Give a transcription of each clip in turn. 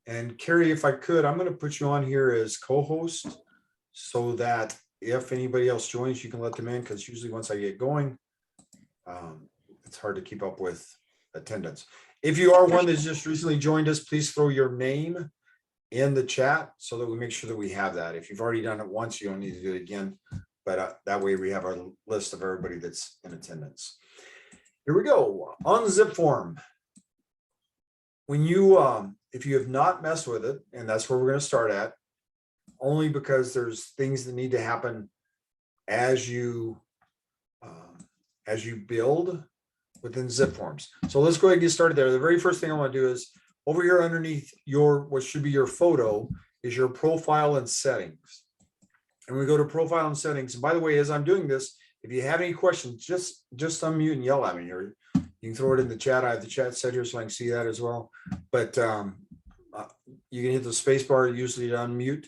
And Carrie, if I could, I'm going to put you on here as co-host so that if anybody else joins, you can let them in, because usually once I get going, it's hard to keep up with attendance. If you are one that's just recently joined us, please throw your name in the chat so that we make sure that we have that. If you've already done it once, you don't need to do it again. But that way we have our list of everybody that's in attendance. Here we go. On ZipForm. When you, if you have not messed with it, and that's where we're going to start at, only because there's things that need to happen as you build within ZipForms. So let's go ahead and get started there. The very first thing I want to do is over here underneath your, what should be your photo, is your profile and settings. And we go to profile and settings. And by the way, as I'm doing this, if you have any questions, just unmute and yell at me, or you can throw it in the chat. I have the chat set here so I can see that as well. But you can hit the space bar usually to unmute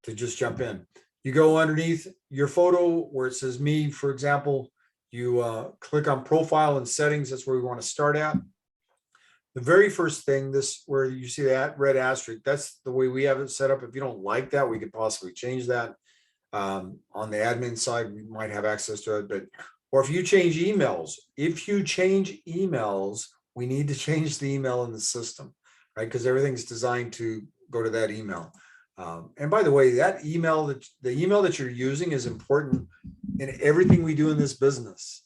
to just jump in. You go underneath your photo where it says me, for example, you click on profile and settings. That's where we want to start at. The very first thing, this where you see that red asterisk, that's the way we have it set up. If you don't like that, we could possibly change that. On the admin side, we might have access to it, but or if you change emails, we need to change the email in the system, right? Because everything's designed to go to that email. And by the way, that email, the email that you're using is important in everything we do in this business.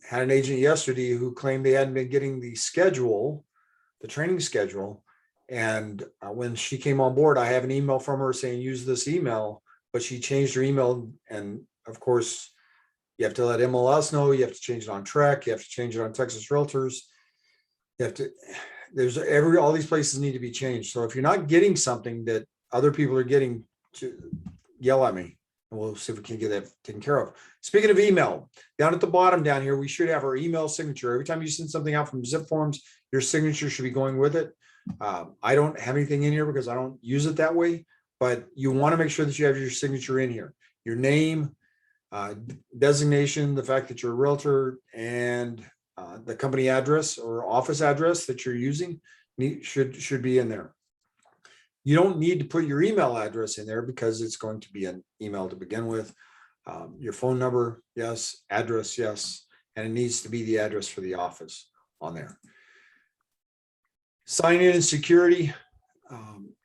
Had an agent yesterday who claimed they hadn't been getting the schedule, the training schedule. And when she came on board, I have an email from her saying, use this email, but she changed her email. And of course, you have to let MLS know, you have to change it on Trek, you have to change it on Texas Realtors. You have to, all these places need to be changed. So if you're not getting something that other people are getting, to yell at me and we'll see if we can get that taken care of. Speaking of email, down at the bottom down here, we should have our email signature. Every time you send something out from ZipForms, your signature should be going with it. I don't have anything in here because I don't use it that way, but you want to make sure that you have your signature in here. Your name, designation, the fact that you're a realtor, and the company address or office address that you're using should be in there. You don't need to put your email address in there because it's going to be an email to begin with. Your phone number, yes. Address, yes. And it needs to be the address for the office on there. Sign in and security.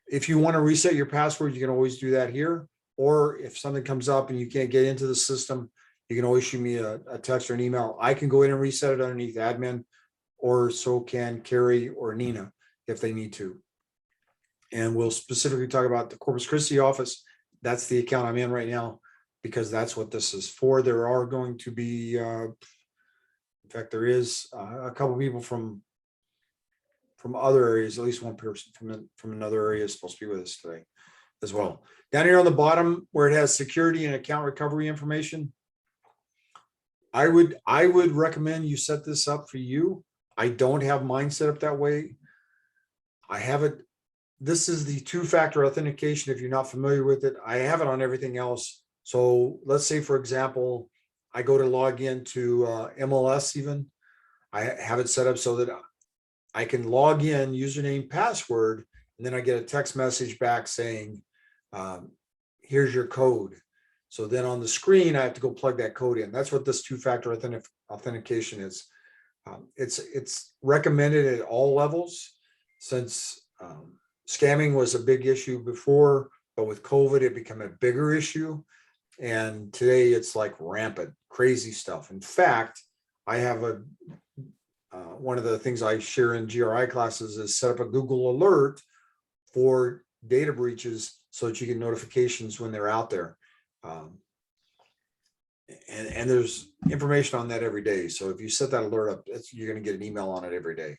If you want to reset your password, you can always do that here. Or if something comes up and you can't get into the system, you can always shoot me a text or an email. I can go in and reset it underneath admin, or so can Carrie or Nina if they need to. And we'll specifically talk about the Corpus Christi office. That's the account I'm in right now, because that's what this is for. There are going to be, in fact, there is a couple of people from other areas, at least one person from another area is supposed to be with us today as well. Down here on the bottom where it has security and account recovery information, I would recommend you set this up for you. I don't have mine set up that way. I have it. This is the two-factor authentication. If you're not familiar with it, I have it on everything else. So let's say, for example, I go to log into MLS even. I have it set up so that I can log in, username, password, and then I get a text message back saying, here's your code. So then on the screen, I have to go plug that code in. That's what this two-factor authentication is. It's recommended at all levels, since scamming was a big issue before, but with COVID, it became a bigger issue. And today it's like rampant, crazy stuff. In fact, I have one of the things I share in GRI classes is set up a Google alert for data breaches so that you get notifications when they're out there. And there's information on that every day. So if you set that alert up, you're going to get an email on it every day.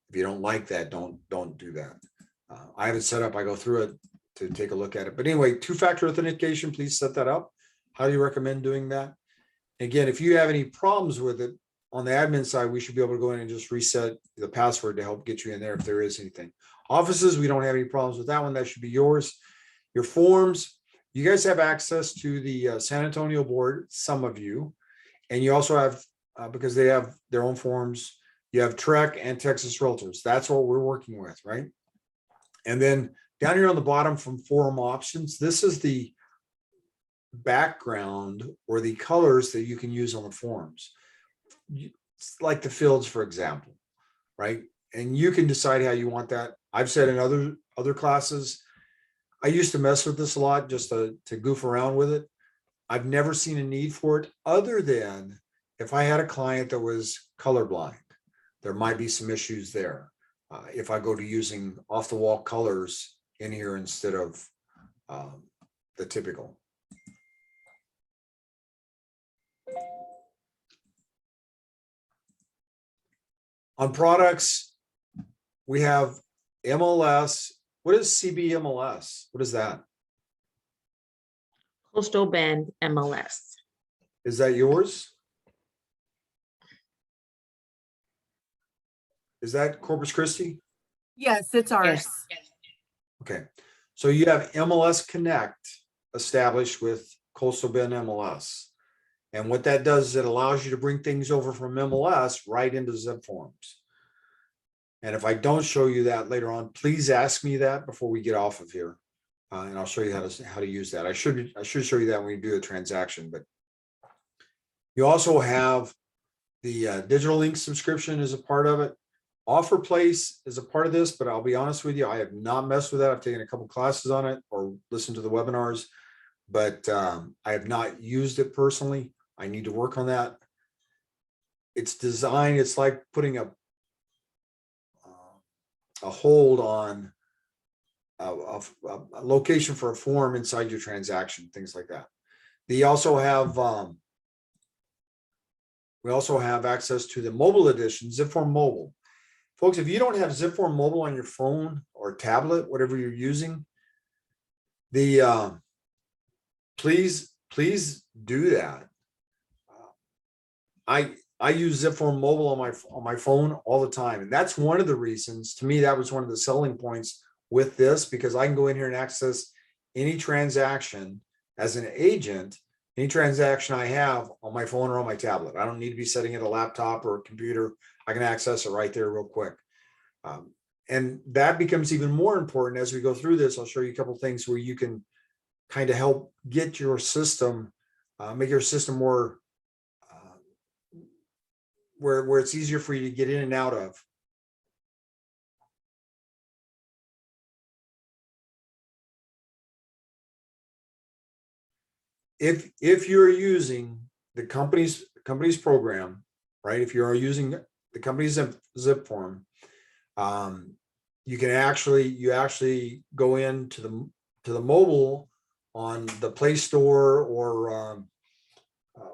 If you don't like that, don't do that. I have it set up. I go through it to take a look at it. But anyway, two-factor authentication, please set that up. Highly recommend doing that. Again, if you have any problems with it on the admin side, we should be able to go in and just reset the password to help get you in there if there is anything. Offices, we don't have any problems with that one. That should be yours. Your forms, you guys have access to the San Antonio board, some of you, and you also have, because they have their own forms, you have Trek and Texas Realtors. That's what we're working with, right? And then down here on the bottom from form options, this is the background or the colors that you can use on the forms, like the fields, for example, right? And you can decide how you want that. I've said in other classes, I used to mess with this a lot just to goof around with it. I've never seen a need for it other than if I had a client that was colorblind, there might be some issues there. If I go to using off the wall colors in here instead of the typical. On products, we have MLS. What is CBMLS? What is that? Coastal Bend MLS. Is that yours? Is that Corpus Christi? Yes, it's ours. Yes. Okay. So you have MLS Connect established with Coastal Bend MLS. And what that does is it allows you to bring things over from MLS right into ZipForms. And if I don't show you that later on, please ask me that before we get off of here. And I'll show you how to use that. I should show you that when we do a transaction, but you also have the digital link subscription as a part of it. Offer Place is a part of this, but I'll be honest with you, I have not messed with that. I've taken a couple classes on it or listened to the webinars, but I have not used it personally. I need to work on that. It's designed, it's like putting a hold on a location for a form inside your transaction, things like that. They also have, we also have access to the mobile edition, ZipForm Mobile. Folks, if you don't have ZipForm Mobile on your phone or tablet, whatever you're using, please do that. I use ZipForm Mobile on my phone all the time, and that's one of the reasons. To me, that was one of the selling points with this, because I can go in here and access any transaction as an agent, any transaction I have on my phone or on my tablet. I don't need to be setting it a laptop or a computer. I can access it right there real quick. And that becomes even more important as we go through this. I'll show you a couple of things where you can kind of help get your system, make your system more, where it's easier for you to get in and out of. If you're using the company's program, right? If you are using the company's ZipForm, you can actually go into the mobile on the Play Store or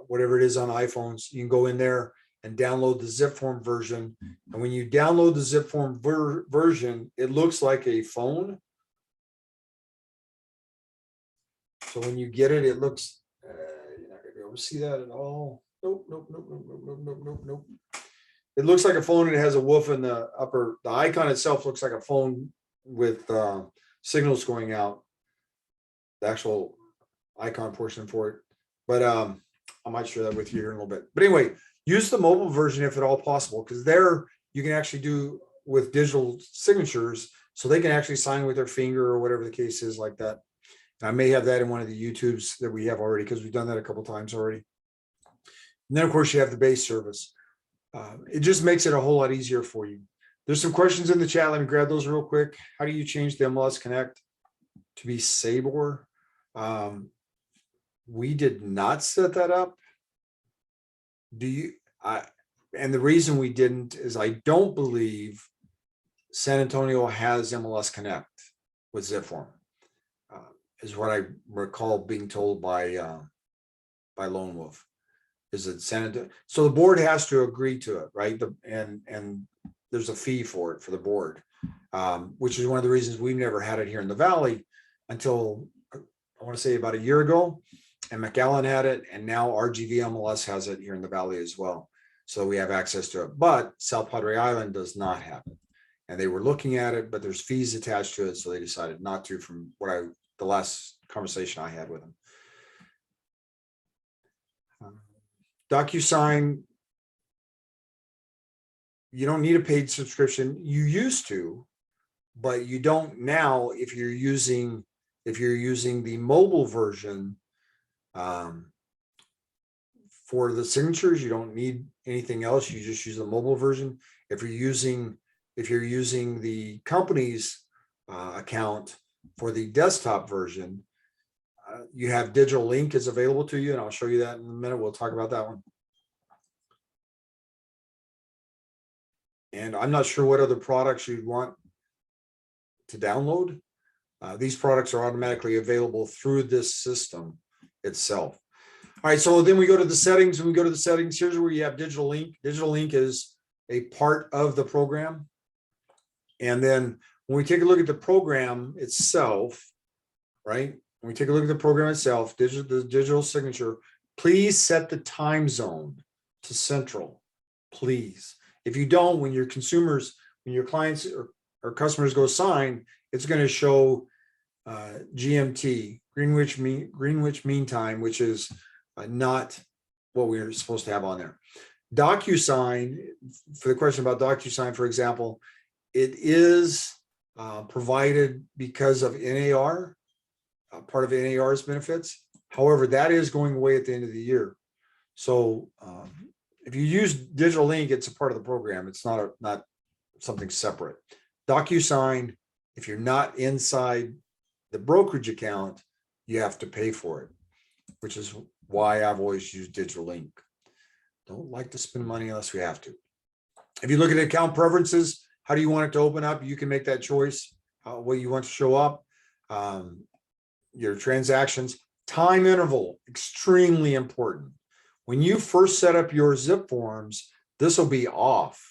whatever it is on iPhones. You can go in there and download the ZipForm version. And when you download the ZipForm version, it looks like a phone. So when you get it, it looks, you're not gonna be able to see that at all. Nope. It looks like a phone and it has a woof in the upper, the icon itself looks like a phone with signals going out. The actual icon portion for it. But I might share that with you here in a little bit. But anyway, use the mobile version if at all possible, because there you can actually do with digital signatures, so they can actually sign with their finger or whatever the case is like that. And I may have that in one of the YouTubes that we have already, because we've done that a couple of times already. And then of course you have the base service. It just makes it a whole lot easier for you. There's some questions in the chat. Let me grab those real quick. How do you change the MLS Connect to be Sabor? We did not set that up. And the reason we didn't is I don't believe San Antonio has MLS Connect with ZipForm, is what I recall being told by Lone Wolf. Is it San Antonio? So the board has to agree to it, right? And there's a fee for it for the board, which is one of the reasons we've never had it here in the Valley until I want to say about a year ago. And McAllen had it, and now RGV MLS has it here in the Valley as well. So we have access to it, but South Padre Island does not have it. And they were looking at it, but there's fees attached to it. So they decided not to, from what the last conversation I had with them. DocuSign, you don't need a paid subscription. You used to, but you don't now if you're using the mobile version. For the signatures, you don't need anything else. You just use the mobile version. If you're using the company's account for the desktop version, you have digital link is available to you, and I'll show you that in a minute. We'll talk about that one. And I'm not sure what other products you'd want to download. These products are automatically available through this system itself. All right, so then we go to the settings. When we go to the settings, here's where you have digital link. Digital link is a part of the program. And then when we take a look at the program itself, right? When we take a look at the program itself, the digital signature, please set the time zone to central, please. If you don't, when your consumers, when your clients or customers go sign, it's going to show GMT, Greenwich Mean Time, which is not what we're supposed to have on there. DocuSign, for the question about DocuSign, for example, it is provided because of NAR, part of NAR's benefits. However, that is going away at the end of the year. So if you use Digital Link, it's a part of the program. It's not something separate. DocuSign, if you're not inside the brokerage account, you have to pay for it, which is why I've always used Digital Link. Don't like to spend money unless we have to. If you look at account preferences, how do you want it to open up? You can make that choice, what you want to show up, your transactions, time interval, extremely important. When you first set up your ZipForms, this will be off.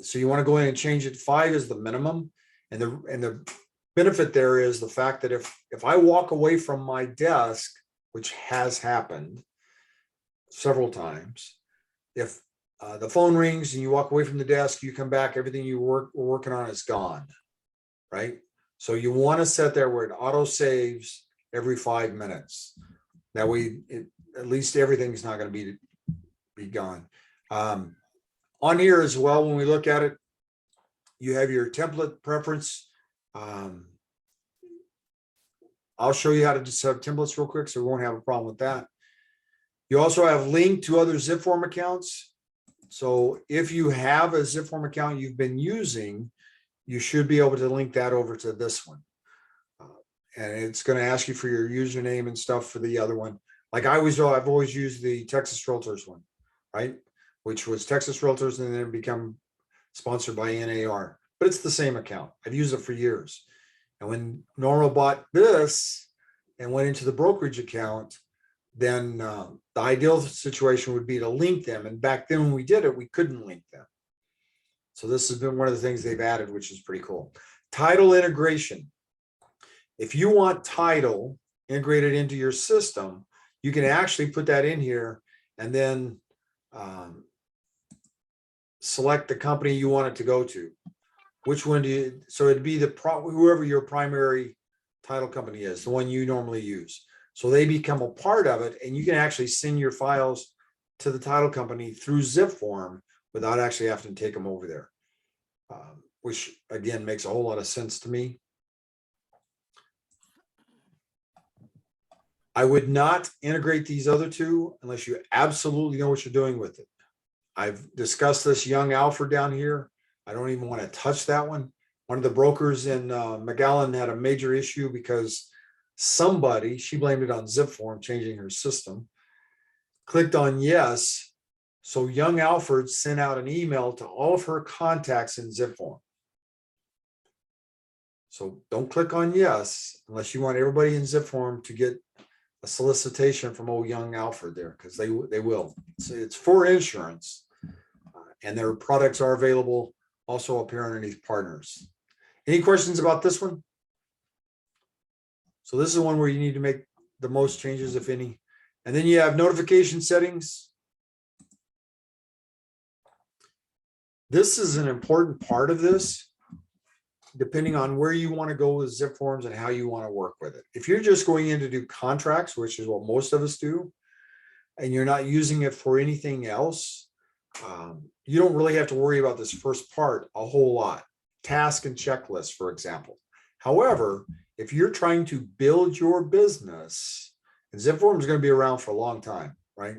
So you want to go in and change it. 5 is the minimum. And the benefit there is the fact that if I walk away from my desk, which has happened several times, if the phone rings and you walk away from the desk, you come back, everything you were working on is gone, right? So you want to set there where it auto saves every 5 minutes. That way, at least everything's not going to be gone. On here as well, when we look at it, you have your template preference. I'll show you how to set up templates real quick, so we won't have a problem with that. You also have link to other ZipForm accounts. So if you have a ZipForm account you've been using, you should be able to link that over to this one. And it's going to ask you for your username and stuff for the other one. Like I've always used the Texas Realtors one, right? Which was Texas Realtors and then it become sponsored by NAR. But it's the same account. I've used it for years. And when Norma bought this and went into the brokerage account, then the ideal situation would be to link them. And back then when we did it, we couldn't link them. So this has been one of the things they've added, which is pretty cool. Title integration. If you want title integrated into your system, you can actually put that in here and then select the company you want it to go to. Which one do you, so it'd be whoever your primary title company is, the one you normally use. So they become a part of it and you can actually send your files to the title company through ZipForm without actually having to take them over there, which again makes a whole lot of sense to me. I would not integrate these other two unless you absolutely know what you're doing with it. I've discussed this young Alfred down here. I don't even want to touch that one. One of the brokers in McAllen had a major issue because somebody, she blamed it on ZipForm changing her system, clicked on yes. So young Alfred sent out an email to all of her contacts in ZipForm. So don't click on yes unless you want everybody in ZipForm to get a solicitation from old young Alfred there, because they will. So it's for insurance, and their products are available also up here underneath partners. Any questions about this one? So this is one where you need to make the most changes, if any. And then you have notification settings. This is an important part of this, depending on where you want to go with ZipForms and how you want to work with it. If you're just going in to do contracts, which is what most of us do, and you're not using it for anything else, you don't really have to worry about this first part a whole lot. task and checklist, for example. However, if you're trying to build your business, and ZipForm is going to be around for a long time, right?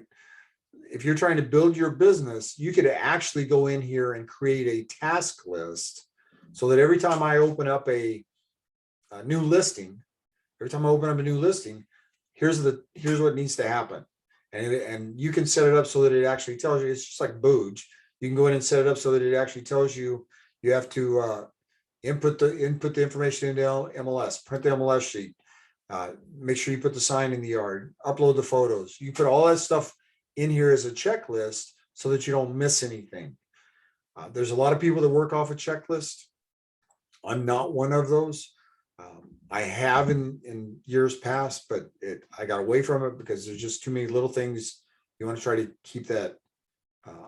If you're trying to build your business, you could actually go in here and create a task list so that every time I open up a new listing, here's what needs to happen. And you can set it up so that it actually tells you. It's just like Booge. You can go in and set it up so that it actually tells you you have to input the information into MLS, print the MLS sheet, make sure you put the sign in the yard, upload the photos. You put all that stuff in here as a checklist so that you don't miss anything. There's a lot of people that work off a checklist. I'm not one of those. I have in years past, but I got away from it because there's just too many little things. You want to try to keep that.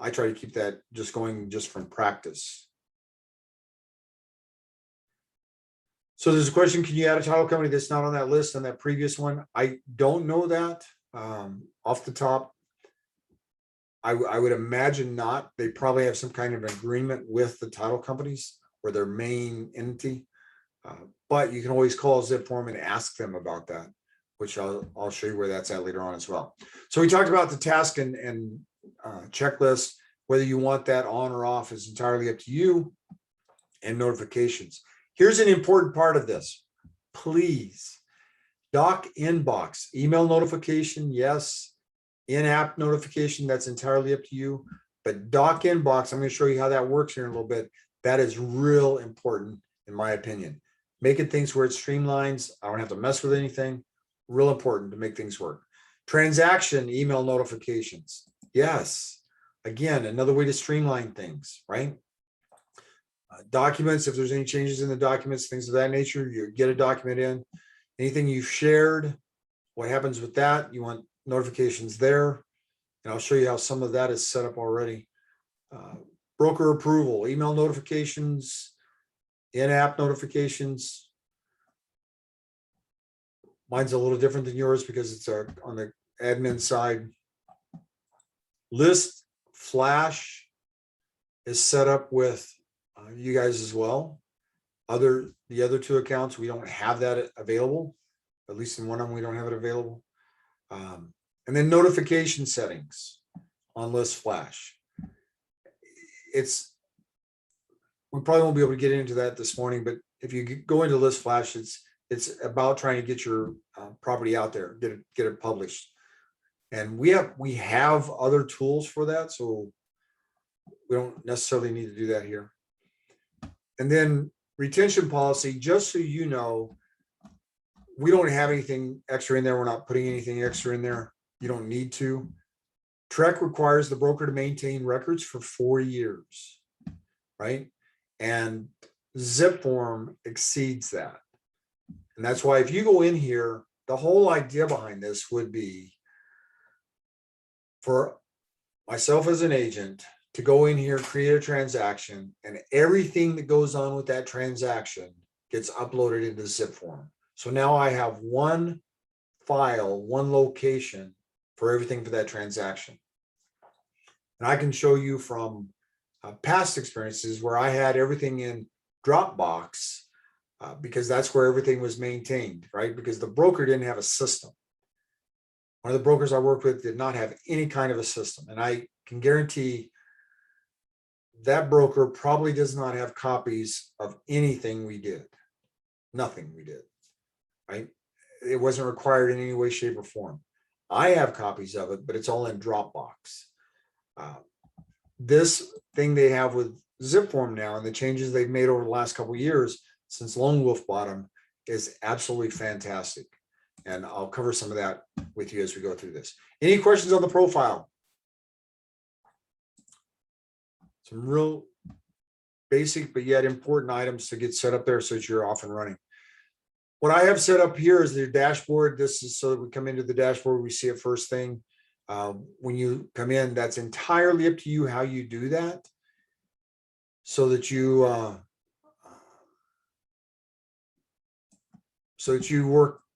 I try to keep that just going just from practice. So there's a question, can you add a title company that's not on that list on that previous one? I don't know that off the top. I would imagine not. They probably have some kind of agreement with the title companies or their main entity. But you can always call ZipForm and ask them about that, which I'll show you where that's at later on as well. So we talked about the task and checklist. Whether you want that on or off is entirely up to you, and notifications. Here's an important part of this. Please, doc inbox, email notification, yes. In-app notification, that's entirely up to you. But doc inbox, I'm going to show you how that works here in a little bit. That is real important, in my opinion. Making things where it streamlines. I don't have to mess with anything. Real important to make things work. Transaction email notifications. Yes. Again, another way to streamline things, right? Documents, if there's any changes in the documents, things of that nature, you get a document in. Anything you've shared, what happens with that? You want notifications there. And I'll show you how some of that is set up already. Broker approval, email notifications, in-app notifications. Mine's a little different than yours because it's on the admin side. List Flash is set up with you guys as well. The other two accounts, we don't have that available. At least in one of them, we don't have it available. And then notification settings on List Flash. We probably won't be able to get into that this morning, but if you go into List Flash, it's about trying to get your property out there, get it published. And we have other tools for that, so we don't necessarily need to do that here. And then retention policy, just so you know, we don't have anything extra in there. We're not putting anything extra in there. You don't need to. TREC requires the broker to maintain records for 4 years, right? And ZipForm exceeds that. And that's why if you go in here, the whole idea behind this would be for myself as an agent to go in here, create a transaction, and everything that goes on with that transaction gets uploaded into ZipForm. So now I have one file, one location for everything for that transaction. And I can show you from past experiences where I had everything in Dropbox because that's where everything was maintained, right? Because the broker didn't have a system. One of the brokers I worked with did not have any kind of a system. And I can guarantee that broker probably does not have copies of anything we did. Nothing we did, right? It wasn't required in any way, shape, or form. I have copies of it, but it's all in Dropbox. This thing they have with ZipForm now and the changes they've made over the last couple of years since Lone Wolf bought them is absolutely fantastic. And I'll cover some of that with you as we go through this. Any questions on the profile? Some real basic, but yet important items to get set up there so that you're off and running. What I have set up here is the dashboard. This is so that we come into the dashboard, we see it first thing. When you come in, that's entirely up to you how you do that so that you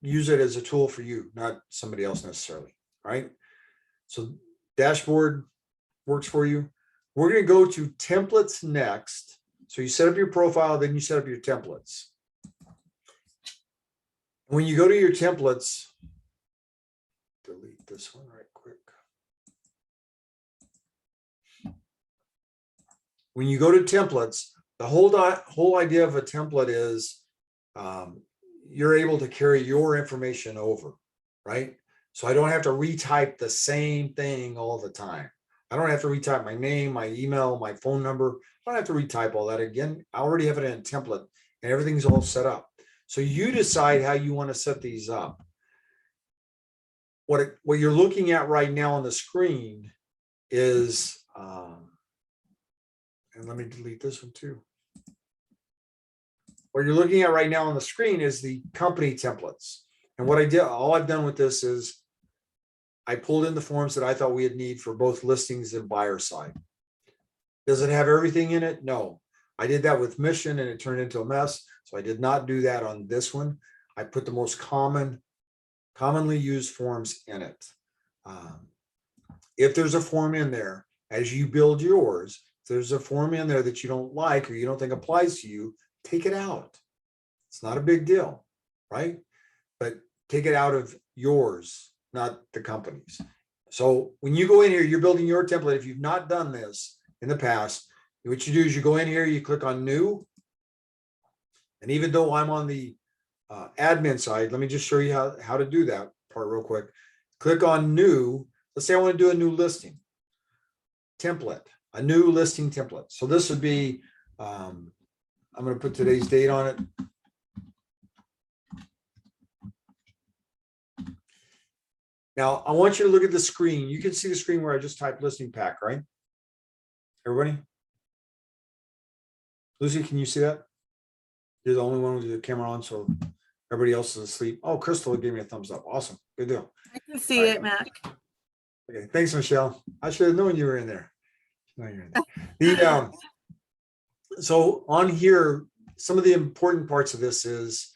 use it as a tool for you, not somebody else necessarily, right? So dashboard works for you. We're going to go to templates next. So you set up your profile, then you set up your templates. When you go to your templates, delete this one right quick. When you go to templates, the whole idea of a template is you're able to carry your information over, right? So I don't have to retype the same thing all the time. I don't have to retype my name, my email, my phone number. I don't have to retype all that again. I already have it in a template and everything's all set up. So you decide how you want to set these up. What you're looking at right now on the screen is, and let me delete this one too. What you're looking at right now on the screen is the company templates. And what I did, all I've done with this is I pulled in the forms that I thought we'd need for both listings and buyer side. Does it have everything in it? No. I did that with Mission and it turned into a mess. So I did not do that on this one. I put the most commonly used forms in it. If there's a form in there, as you build yours, if there's a form in there that you don't like or you don't think applies to you, take it out. It's not a big deal, right? But take it out of yours, not the company's. So when you go in here, you're building your template. If you've not done this in the past, what you do is you go in here, you click on new. And even though I'm on the admin side, let me just show you how to do that part real quick. Click on new. Let's say I want to do a new listing template, a new listing template. So this would be, I'm going to put today's date on it. Now, I want you to look at the screen. You can see the screen where I just typed listing pack, right? Everybody? Lucy, can you see that? You're the only one with the camera on, so everybody else is asleep. Oh, Crystal gave me a thumbs up. Awesome. Good deal. I can see it, Mac. Okay, thanks, Michelle. I should have known you were in there. No, you're in there. So on here, some of the important parts of this is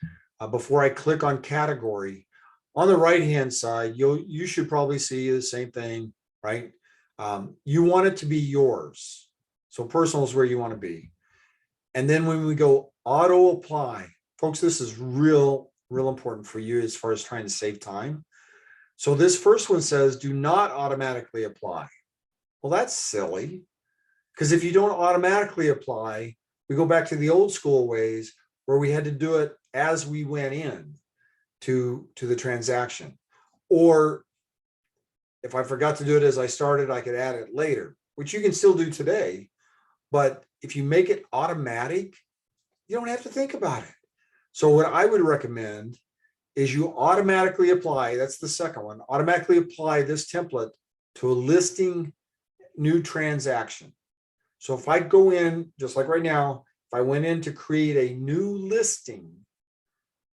before I click on category, on the right-hand side, you should probably see the same thing, right? You want it to be yours. So personal is where you want to be. And then when we go auto apply, folks, this is real important for you as far as trying to save time. So this first one says, do not automatically apply. Well, that's silly, because if you don't automatically apply, we go back to the old school ways where we had to do it as we went in to the transaction. Or if I forgot to do it as I started, I could add it later, which you can still do today. But if you make it automatic, you don't have to think about it. So what I would recommend is you automatically apply, that's the second one, automatically apply this template to a listing new transaction. So if I go in, just like right now, if I went in to create a new listing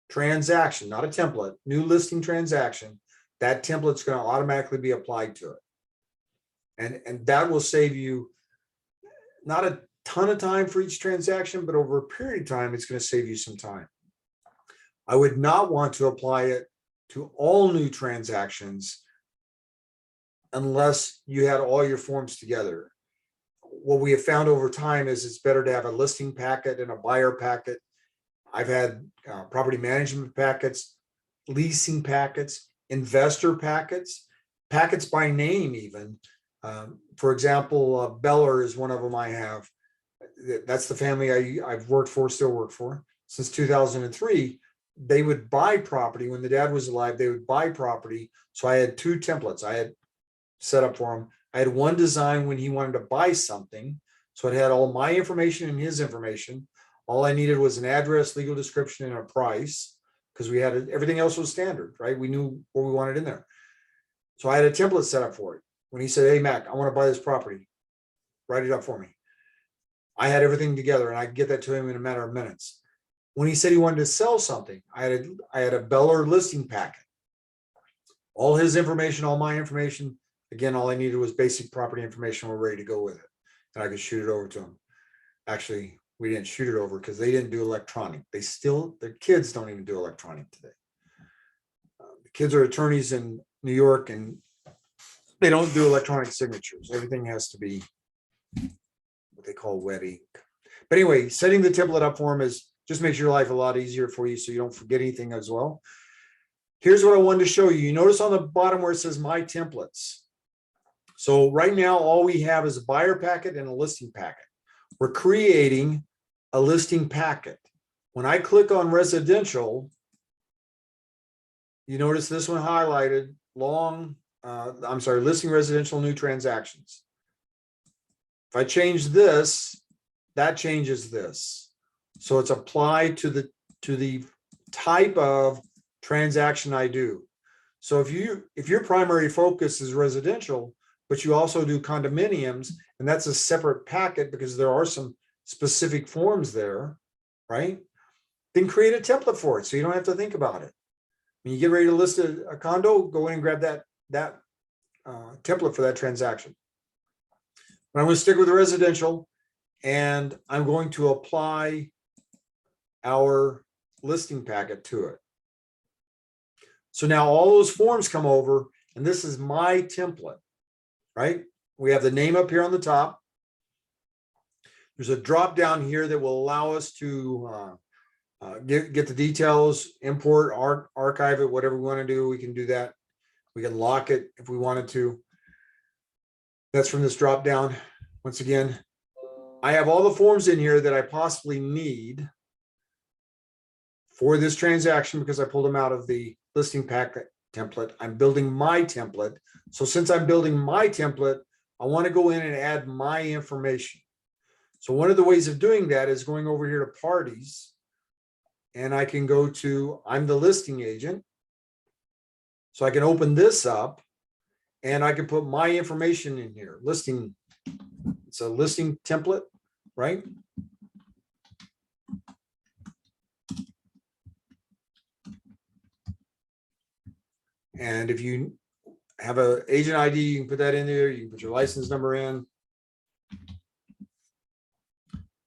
transaction, not a template, new listing transaction, that template's going to automatically be applied to it. And that will save you not a ton of time for each transaction, but over a period of time, it's going to save you some time. I would not want to apply it to all new transactions unless you had all your forms together. What we have found over time is it's better to have a listing packet and a buyer packet. I've had property management packets, leasing packets, investor packets, packets by name even. For example, Beller is one of them I have. That's the family I've worked for, still work for. Since 2003, they would buy property. When the dad was alive, they would buy property. So I had two templates I had set up for him. I had one design when he wanted to buy something. So it had all my information and his information. All I needed was an address, legal description, and a price, because we had everything else was standard, right? We knew what we wanted in there. So I had a template set up for it. When he said, "Hey, Mac, I want to buy this property, write it up for me," I had everything together and I could get that to him in a matter of minutes. When he said he wanted to sell something, I had a Beller listing packet. All his information, all my information. Again, all I needed was basic property information. We're ready to go with it. And I could shoot it over to him. Actually, we didn't shoot it over because they didn't do electronic. Their kids don't even do electronic today. The kids are attorneys in New York and they don't do electronic signatures. Everything has to be what they call wet ink. But anyway, setting the template up for them is just makes your life a lot easier for you so you don't forget anything as well. Here's what I wanted to show you. You notice on the bottom where it says my templates. So right now, all we have is a buyer packet and a listing packet. We're creating a listing packet. When I click on residential, you notice this one highlighted listing residential new transactions. If I change this, that changes this. So it's applied to the type of transaction I do. So if your primary focus is residential, but you also do condominiums, and that's a separate packet because there are some specific forms there, right? Then create a template for it so you don't have to think about it. When you get ready to list a condo, go in and grab that template for that transaction. But I'm going to stick with the residential, and I'm going to apply our listing packet to it. So now all those forms come over, and this is my template, right? We have the name up here on the top. There's a drop down here that will allow us to get the details, import, archive it, whatever we want to do. We can do that. We can lock it if we wanted to. That's from this drop down. Once again, I have all the forms in here that I possibly need for this transaction because I pulled them out of the listing packet template. I'm building my template. So since I'm building my template, I want to go in and add my information. So one of the ways of doing that is going over here to parties, and I can go to, I'm the listing agent. So I can open this up and I can put my information in here. Listing, it's a listing template, right? And if you have an agent ID, you can put that in there. You can put your license number in,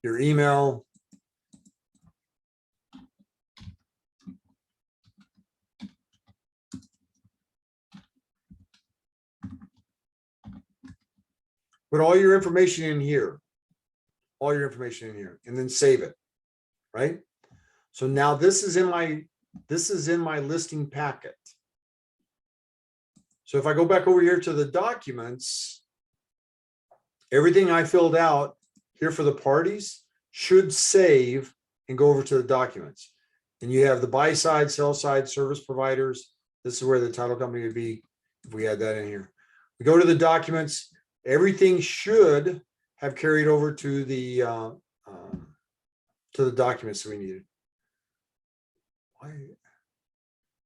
your email. Put all your information in here, and then save it, right? So now this is in my listing packet. So if I go back over here to the documents, everything I filled out here for the parties should save and go over to the documents. And you have the buy side, sell side, service providers. This is where the title company would be if we had that in here. We go to the documents. Everything should have carried over to the documents that we needed. Why?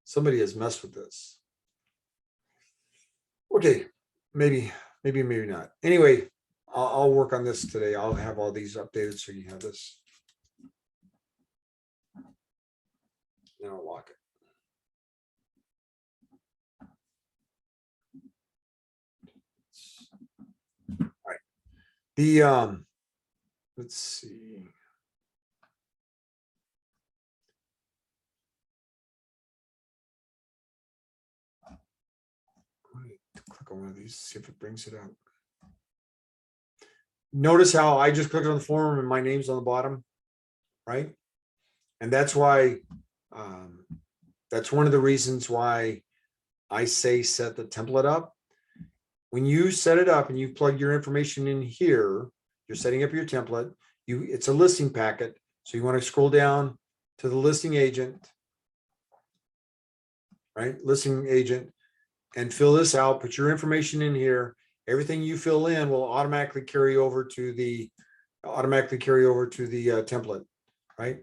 Somebody has messed with this. Okay, maybe not. Anyway, I'll work on this today. I'll have all these updated so you have this. Then I'll lock it. All right. The let's see. Click on one of these, see if it brings it up. Notice how I just clicked on the form and my name's on the bottom, right? And that's why, that's one of the reasons why I say set the template up. When you set it up and you plug your information in here, you're setting up your template. It's a listing packet. So you want to scroll down to the listing agent, right? Listing agent, and fill this out, put your information in here. Everything you fill in will automatically carry over to the template, right?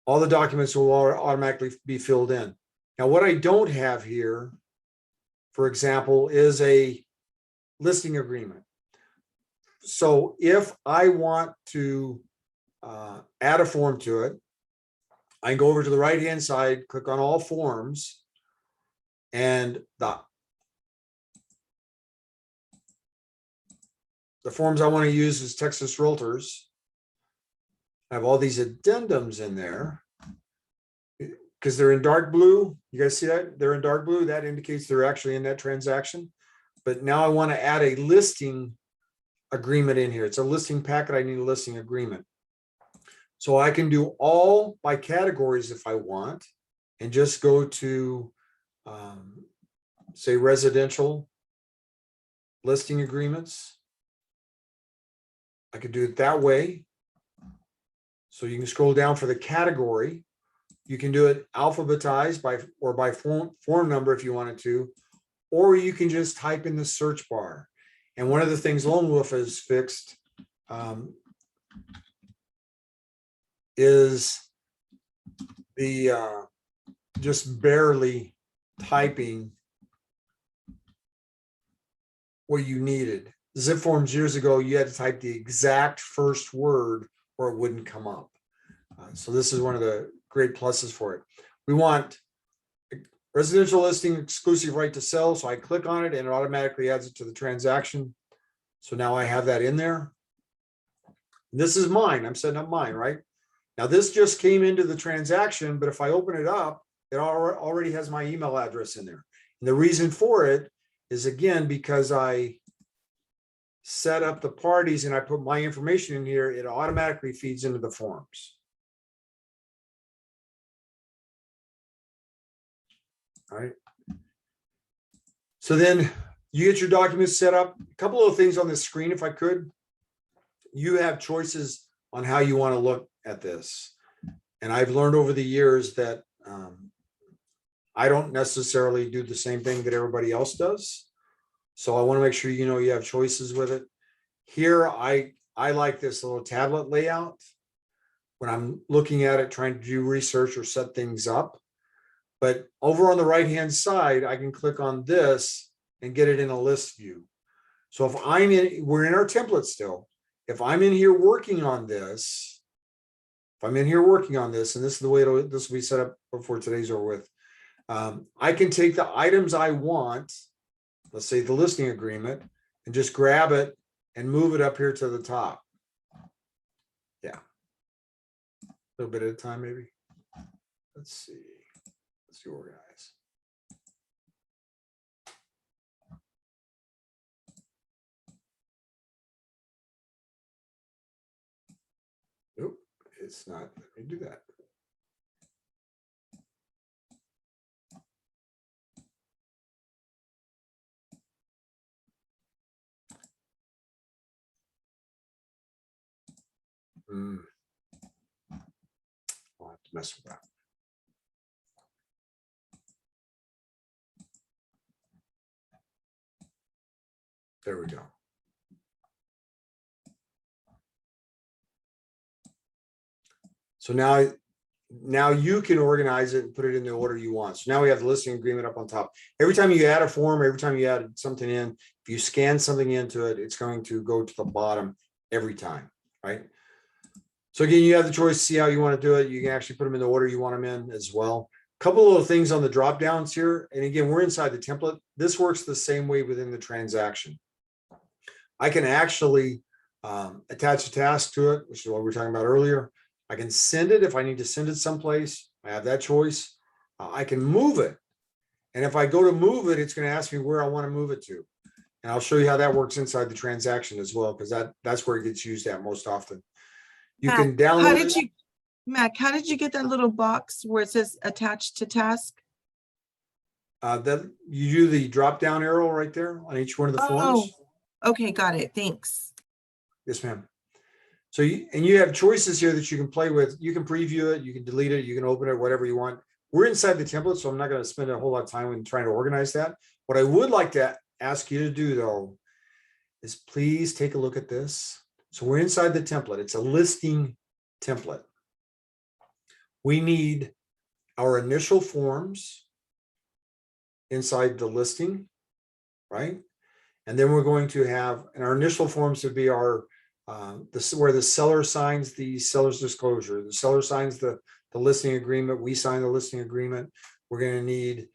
All the documents will automatically be filled in. Now, what I don't have here, for example, is a listing agreement. So if I want to add a form to it, I can go over to the right-hand side, click on all forms, and the forms I want to use is Texas Realtors. I have all these addendums in there because they're in dark blue. You guys see that? They're in dark blue. That indicates they're actually in that transaction. But now I want to add a listing agreement in here. It's a listing packet. I need a listing agreement. So I can do all by categories if I want, and just go to, say, residential listing agreements. I could do it that way. So you can scroll down for the category. You can do it alphabetized by form number if you wanted to, or you can just type in the search bar. And one of the things Lone Wolf has fixed is the just barely typing what you needed. ZipForms years ago, you had to type the exact first word or it wouldn't come up. So this is one of the great pluses for it. We want residential listing exclusive right to sell. So I click on it and it automatically adds it to the transaction. So now I have that in there. This is mine. I'm setting up mine, right? Now this just came into the transaction, but if I open it up, it already has my email address in there. And the reason for it is, again, because I set up the parties and I put my information in here, it automatically feeds into the forms. All right. So then you get your documents set up. A couple of things on the screen, if I could. You have choices on how you want to look at this. And I've learned over the years that I don't necessarily do the same thing that everybody else does. So I want to make sure you know you have choices with it. Here, I like this little tablet layout when I'm looking at it, trying to do research or set things up. But over on the right-hand side, I can click on this and get it in a list view. So if I'm in, we're in our template still. If I'm in here working on this, and this is the way this will be set up before today's over with, I can take the items I want, let's say the listing agreement, and just grab it and move it up here to the top. Yeah. A little bit at a time, maybe. Let's see. Let's organize. Nope, it's not. Let me do that. I'll have to mess with that. There we go. So now you can organize it and put it in the order you want. So now we have the listing agreement up on top. Every time you add a form, every time you add something in, if you scan something into it, it's going to go to the bottom every time, right? So again, you have the choice to see how you want to do it. You can actually put them in the order you want them in as well. A couple of things on the drop downs here. And again, we're inside the template. This works the same way within the transaction. I can actually attach a task to it, which is what we were talking about earlier. I can send it if I need to send it someplace. I have that choice. I can move it. And if I go to move it, it's going to ask me where I want to move it to. And I'll show you how that works inside the transaction as well, because that's where it gets used at most often. You Mac, can download it. Mac, how did you get that little box where it says attached to task? That you do the drop down arrow right there on each one of the forms. Okay, got it. Thanks. Yes, ma'am. So you have choices here that you can play with. You can preview it, you can delete it, you can open it, whatever you want. We're inside the template, so I'm not going to spend a whole lot of time in trying to organize that. What I would like to ask you to do, though, is please take a look at this. So we're inside the template. It's a listing template. We need our initial forms inside the listing, right? And then we're going to have, and our initial forms would be our where the seller signs the seller's disclosure, the seller signs the listing agreement, we sign the listing agreement. We're going to need,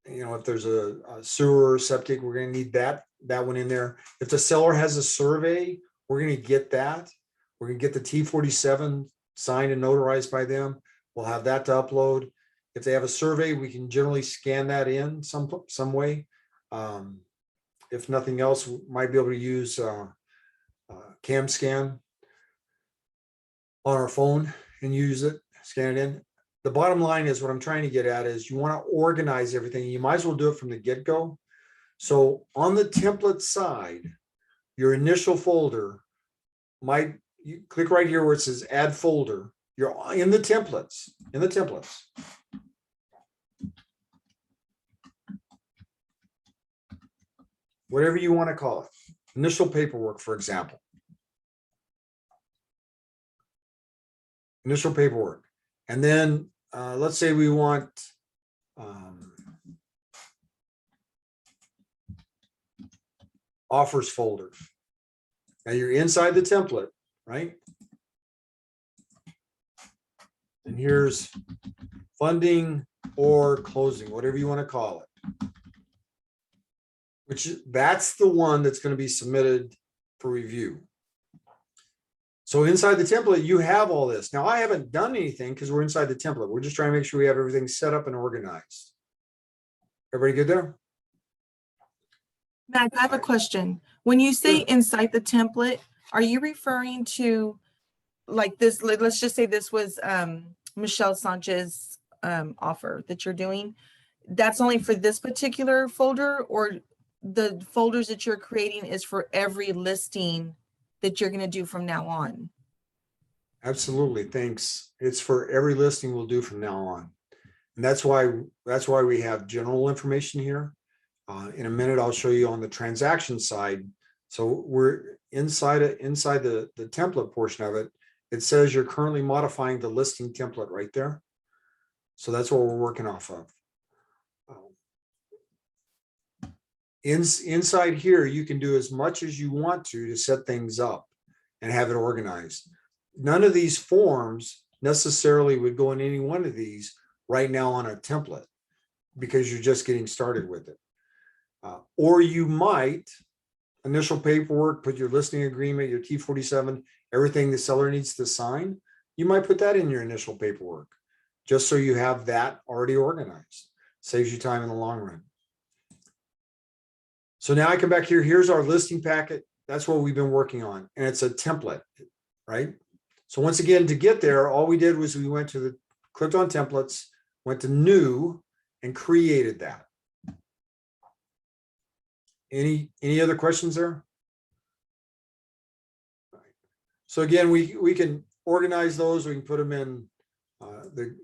if there's a sewer or septic, we're going to need that one in there. If the seller has a survey, we're going to get that. We're going to get the T47 signed and notarized by them. We'll have that to upload. If they have a survey, we can generally scan that in some way. If nothing else, we might be able to use cam scan on our phone and use it, scan it in. The bottom line is what I'm trying to get at is you want to organize everything. You might as well do it from the get-go. So on the template side, your initial folder might, you click right here where it says add folder. You're in the templates, whatever you want to call it. Initial paperwork, for example. Initial paperwork. And then let's say we want offers folder. Now you're inside the template, right? And here's funding or closing, whatever you want to call it. Which that's the one that's going to be submitted for review. So inside the template, you have all this. Now I haven't done anything because we're inside the template. We're just trying to make sure we have everything set up and organized. Everybody good there? Mac, I have a question. When you say inside the template, are you referring to like this? Let's just say this was Michelle Sanchez's offer that you're doing. That's only for this particular folder, or the folders that you're creating is for every listing that you're going to do from now on? Absolutely. Thanks. It's for every listing we'll do from now on. And that's why we have general information here. In a minute, I'll show you on the transaction side. So we're inside the template portion of it. It says you're currently modifying the listing template right there. So that's what we're working off of. Inside here, you can do as much as you want to set things up and have it organized. None of these forms necessarily would go in any one of these right now on a template because you're just getting started with it. Or you might, initial paperwork, put your listing agreement, your T47, everything the seller needs to sign, you might put that in your initial paperwork, just so you have that already organized. Saves you time in the long run. So now I come back here, here's our listing packet. That's what we've been working on. And it's a template, right? So once again, to get there, all we did was we went to the, clicked on templates, went to new and created that. Any other questions there? So again, we can organize those. We can put them in the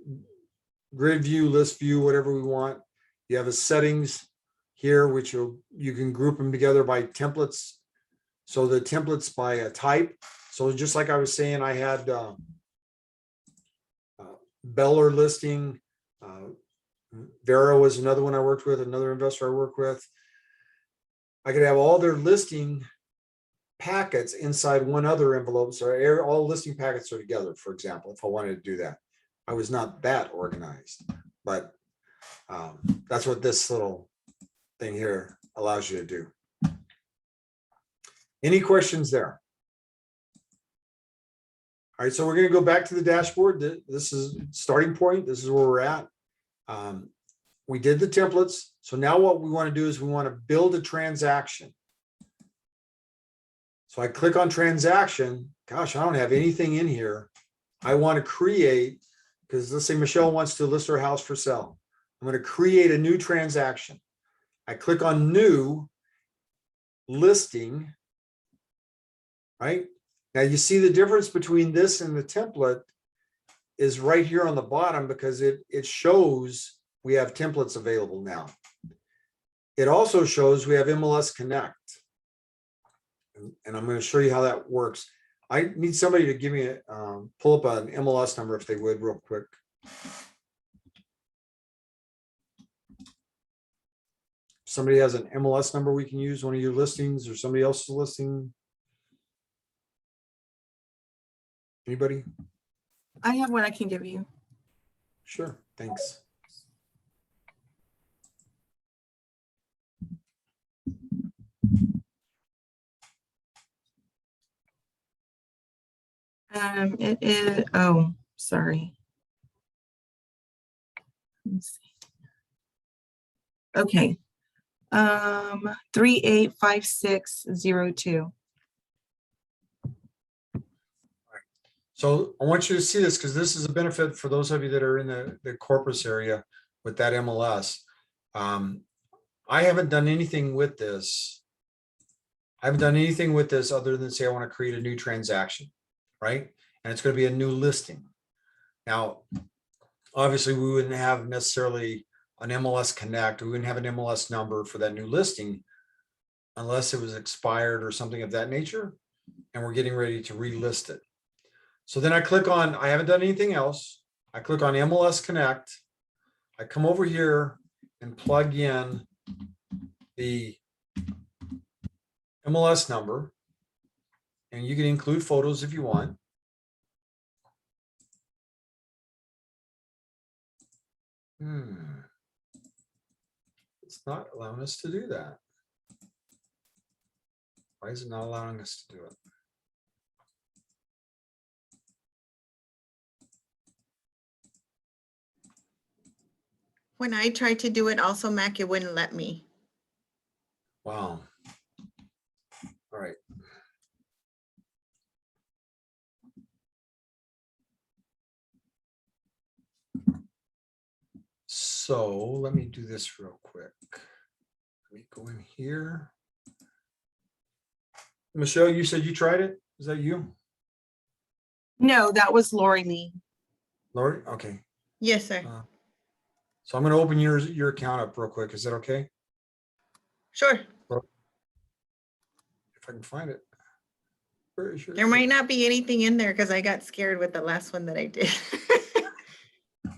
grid view, list view, whatever we want. You have a settings here, which you can group them together by templates. So the templates by a type. So just like I was saying, I had Beller listing. Vera was another one I worked with, another investor I worked with. I could have all their listing packets inside one other envelope. So all listing packets are together, for example, if I wanted to do that. I was not that organized, but that's what this little thing here allows you to do. Any questions there? All right, so we're going to go back to the dashboard. This is starting point. This is where we're at. We did the templates. So now what we want to do is we want to build a transaction. So I click on transaction. Gosh, I don't have anything in here. I want to create, because let's say Michelle wants to list her house for sale. I'm going to create a new transaction. I click on new listing, right? Now you see the difference between this and the template is right here on the bottom, because it shows we have templates available now. It also shows we have MLS Connect. And I'm going to show you how that works. I need somebody to give me a, pull up an MLS number if they would real quick. Somebody has an MLS number we can use, one of your listings or somebody else's listing. Anybody? I have one I can give you. Sure, thanks. It is, oh, sorry. Let me see. Okay. 385602. So I want you to see this because this is a benefit for those of you that are in the Corpus area with that MLS. I haven't done anything with this. I haven't done anything with this other than say I want to create a new transaction, right? And it's going to be a new listing. Now, obviously, we wouldn't have necessarily an MLS Connect. We wouldn't have an MLS number for that new listing unless it was expired or something of that nature, and we're getting ready to relist it. So then I click on, I haven't done anything else. I click on MLS Connect. I come over here and plug in the MLS number, and you can include photos if you want. It's not allowing us to do that. Why is it not allowing us to do it? When I tried to do it also, Mac, it wouldn't let me. Wow. All right. So let me do this real quick. Let me go in here. Michelle, you said you tried it? Is that you? No, that was Lori Lee. Lori? Okay. Yes, sir. So I'm going to open your account up real quick. Is that okay? Sure. If I can find it. Where is your? There might not be anything in there because I got scared with the last one that I did.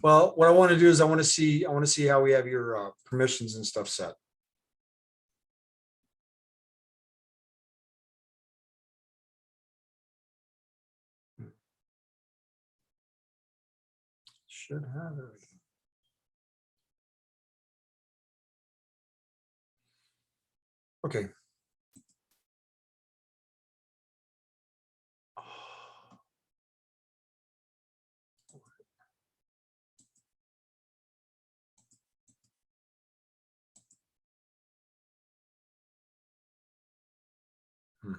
Well, what I want to do is I want to see how we have your permissions and stuff set. Should have everything. Okay. All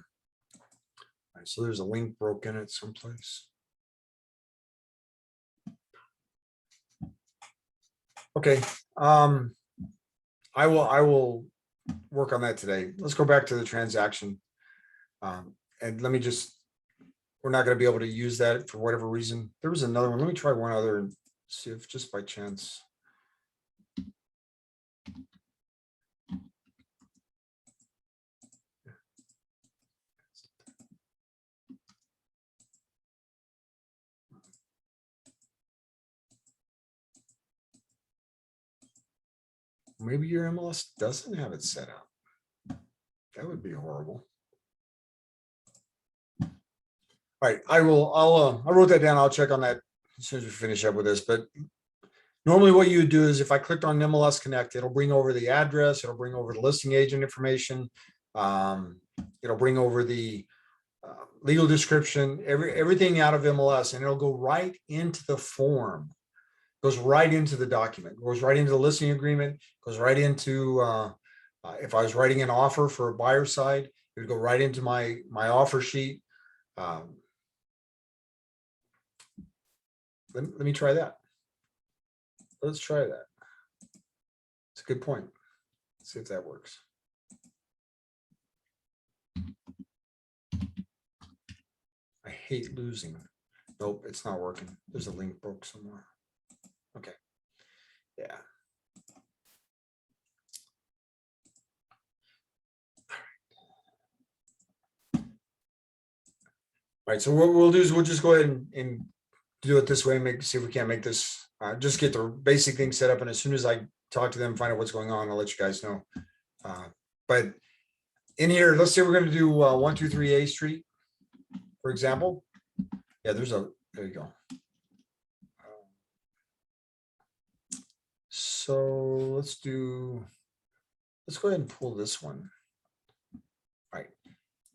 right, so there's a link broken at someplace. Okay. I will work on that today. Let's go back to the transaction. And let me just, we're not going to be able to use that for whatever reason. There was another one. Let me try one other and see if just by chance. Maybe your MLS doesn't have it set up. That would be horrible. All right, I wrote that down. I'll check on that as soon as we finish up with this. But normally what you would do is if I clicked on MLS Connect, it'll bring over the address, it'll bring over the listing agent information, it'll bring over the legal description, everything out of MLS, and it'll go right into the form. Goes right into the document, goes right into the listing agreement, goes right into, if I was writing an offer for a buyer side, it would go right into my offer sheet. Let me try that. Let's try that. It's a good point. Let's see if that works. I hate losing. Nope, it's not working. There's a link broke somewhere. Okay. Yeah. All right. So what we'll do is we'll just go ahead and do it this way and see if we can't make this, just get the basic thing set up. And as soon as I talk to them, find out what's going on, I'll let you guys know. But in here, let's say we're going to do 123 A Street, for example. Yeah, there you go. So let's go ahead and pull this one. All right.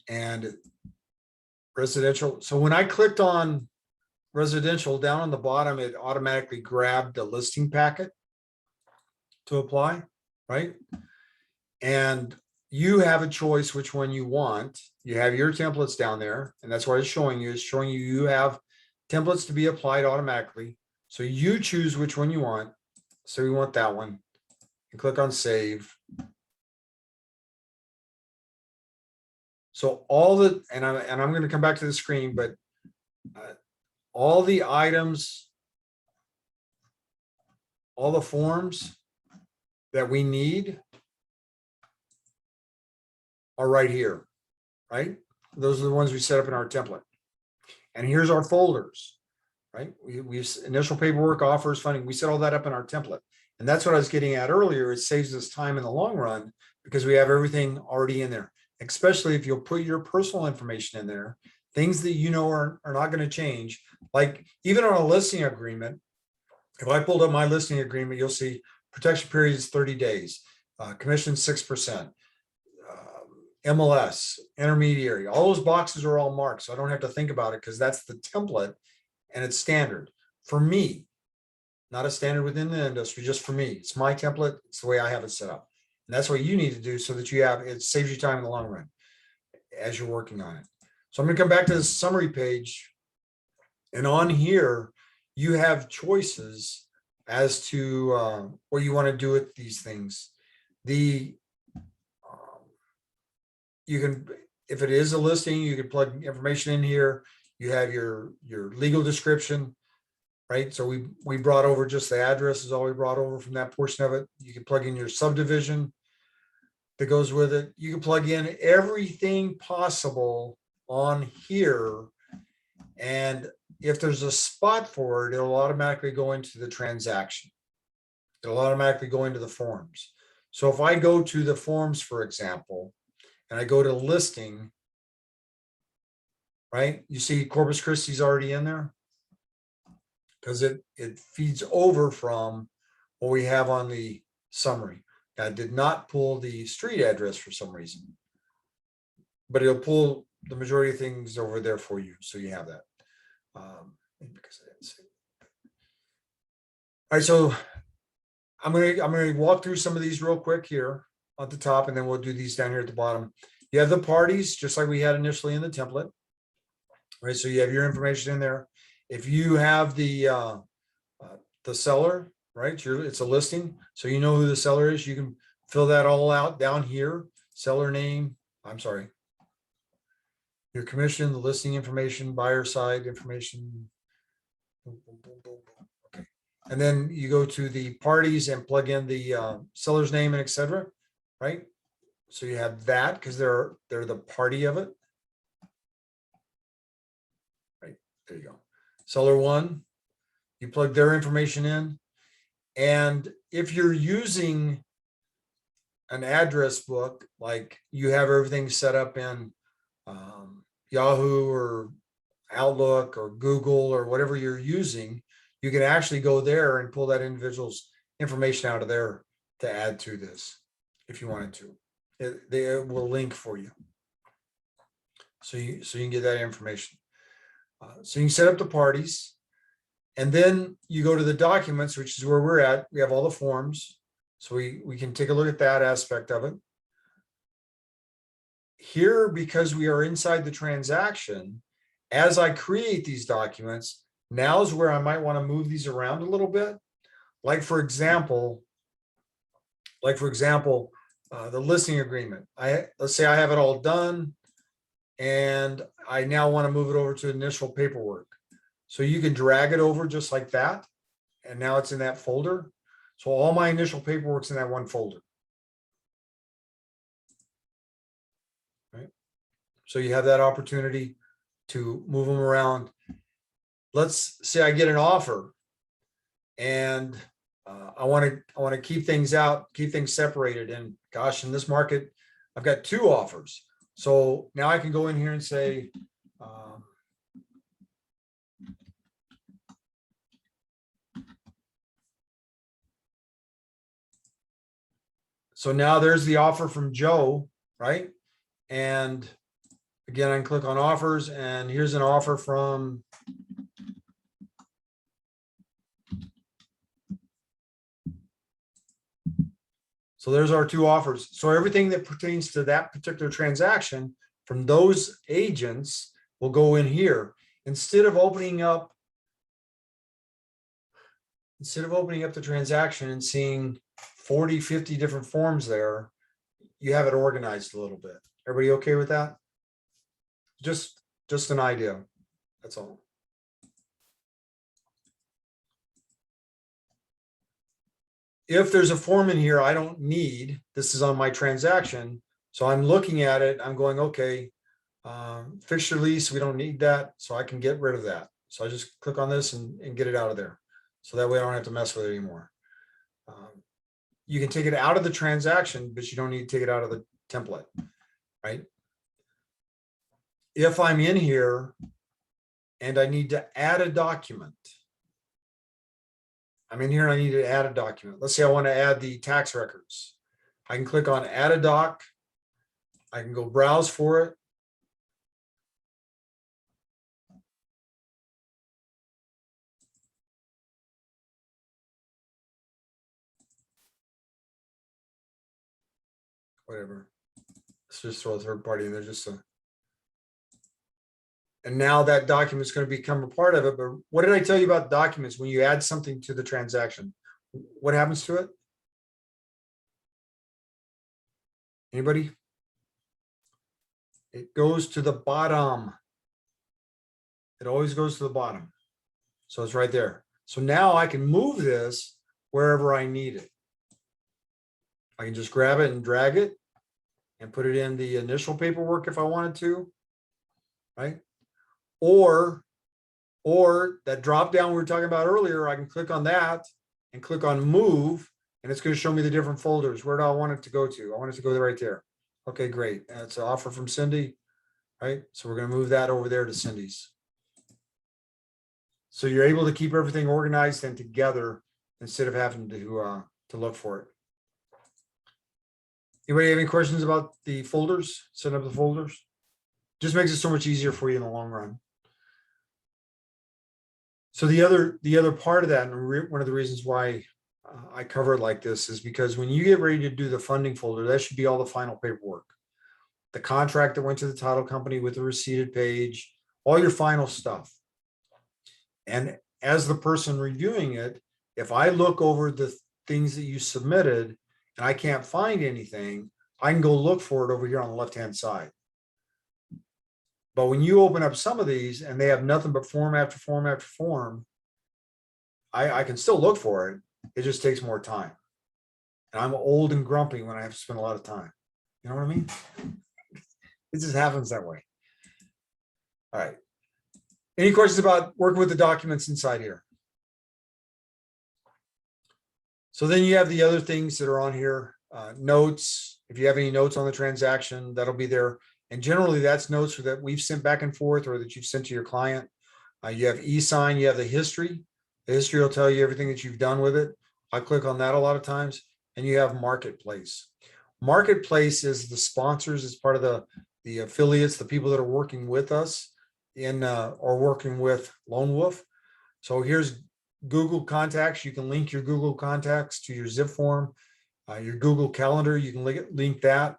And residential. So when I clicked on residential down on the bottom, it automatically grabbed the listing packet to apply, right? And you have a choice which one you want. You have your templates down there, and that's what it's showing you. It's showing you have templates to be applied automatically. So you choose which one you want. So we want that one, and click on save. So all the, and I'm going to come back to the screen, but all the items, all the forms that we need are right here, right? Those are the ones we set up in our template. And here's our folders, right? We initial paperwork, offers, funding. We set all that up in our template. And that's what I was getting at earlier. It saves us time in the long run because we have everything already in there, especially if you'll put your personal information in there, things that you know are not going to change. Like even on a listing agreement, if I pulled up my listing agreement, you'll see protection period is 30 days, commission 6%, MLS, intermediary, all those boxes are all marked. So I don't have to think about it because that's the template and it's standard for me, not a standard within the industry, just for me. It's my template. It's the way I have it set up. And that's what you need to do so that you have, it saves you time in the long run as you're working on it. So I'm going to come back to this summary page. And on here, you have choices as to what you want to do with these things. You can, if it is a listing, you can plug information in here. You have your legal description, right? So we brought over just the address is all we brought over from that portion of it. You can plug in your subdivision that goes with it. You can plug in everything possible on here. And if there's a spot for it, it'll automatically go into the transaction. It'll automatically go into the forms. So if I go to the forms, for example, and I go to listing, right? You see Corpus Christi's already in there because it feeds over from what we have on the summary. Now, I did not pull the street address for some reason, but it'll pull the majority of things over there for you. So you have that. Because I didn't see it. All right, so I'm gonna walk through some of these real quick here at the top, and then we'll do these down here at the bottom. You have the parties, just like we had initially in the template, right? So you have your information in there. If you have the seller, right? It's a listing, so you know who the seller is. You can fill that all out down here. Seller name. I'm sorry. Your commission, the listing information, buyer side information. Okay. And then you go to the parties and plug in the seller's name and etc. Right? So you have that because they're the party of it. Right, there you go. Seller one, you plug their information in. And if you're using an address book, like you have everything set up in Yahoo or Outlook or Google or whatever you're using, you can actually go there and pull that individual's information out of there to add to this if you wanted to. They will link for you. So you can get that information. So you can set up the parties. And then you go to the documents, which is where we're at. We have all the forms. So we can take a look at that aspect of it. Here, because we are inside the transaction, as I create these documents, now is where I might want to move these around a little bit. Like for example, the listing agreement. Let's say I have it all done and I now want to move it over to initial paperwork. So you can drag it over just like that. And now it's in that folder. So all my initial paperwork's in that one folder. Right? So you have that opportunity to move them around. Let's say I get an offer and I want to keep things out, keep things separated. And gosh, in this market, I've got 2 offers. So now I can go in here and say, so now there's the offer from Joe, right? And again, I can click on offers and here's an offer from so there's our 2 offers. So everything that pertains to that particular transaction from those agents will go in here. Instead of opening up instead of opening up the transaction and seeing 40, 50 different forms there, you have it organized a little bit. Everybody okay with that? Just an idea. That's all. If there's a form in here I don't need, this is on my transaction. So I'm looking at it, I'm going, okay, fixture lease, we don't need that. So I can get rid of that. So I just click on this and get it out of there. So that way I don't have to mess with it anymore. You can take it out of the transaction, but you don't need to take it out of the template, right? If I'm in here and I need to add a document, I'm in here and I need to add a document. Let's say I want to add the tax records. I can click on add a doc. I can go browse for it. Whatever. Let's just throw a third party in there just so. And now that document is going to become a part of it. But what did I tell you about documents? When you add something to the transaction, what happens to it? Anybody? It goes to the bottom. It always goes to the bottom. So it's right there. So now I can move this wherever I need it. I can just grab it and drag it and put it in the initial paperwork if I wanted to, right? Or that drop down we were talking about earlier, I can click on that and click on move, and it's going to show me the different folders. Where do I want it to go to? I want it to go right there. Okay, great. That's an offer from Cindy, right? So we're going to move that over there to Cindy's. So you're able to keep everything organized and together instead of having to look for it. Anybody have any questions about the folders? Setting up the folders? Just makes it so much easier for you in the long run. So the other part of that, and one of the reasons why I cover it like this, is because when you get ready to do the funding folder, that should be all the final paperwork. The contract that went to the title company with the receipted page, all your final stuff. And as the person reviewing it, if I look over the things that you submitted and I can't find anything, I can go look for it over here on the left-hand side. But when you open up some of these and they have nothing but form after form after form, I can still look for it. It just takes more time. And I'm old and grumpy when I have to spend a lot of time. You know what I mean? It just happens that way. All right. Any questions about working with the documents inside here? So then you have the other things that are on here. Notes. If you have any notes on the transaction, that'll be there. And generally that's notes that we've sent back and forth or that you've sent to your client. You have e-sign, you have the history. The history will tell you everything that you've done with it. I click on that a lot of times. And you have marketplace. Marketplace is the sponsors, it's part of the affiliates, the people that are working with us in or working with Lone Wolf. So here's Google contacts. You can link your Google contacts to your ZipForm, your Google Calendar. You can link that.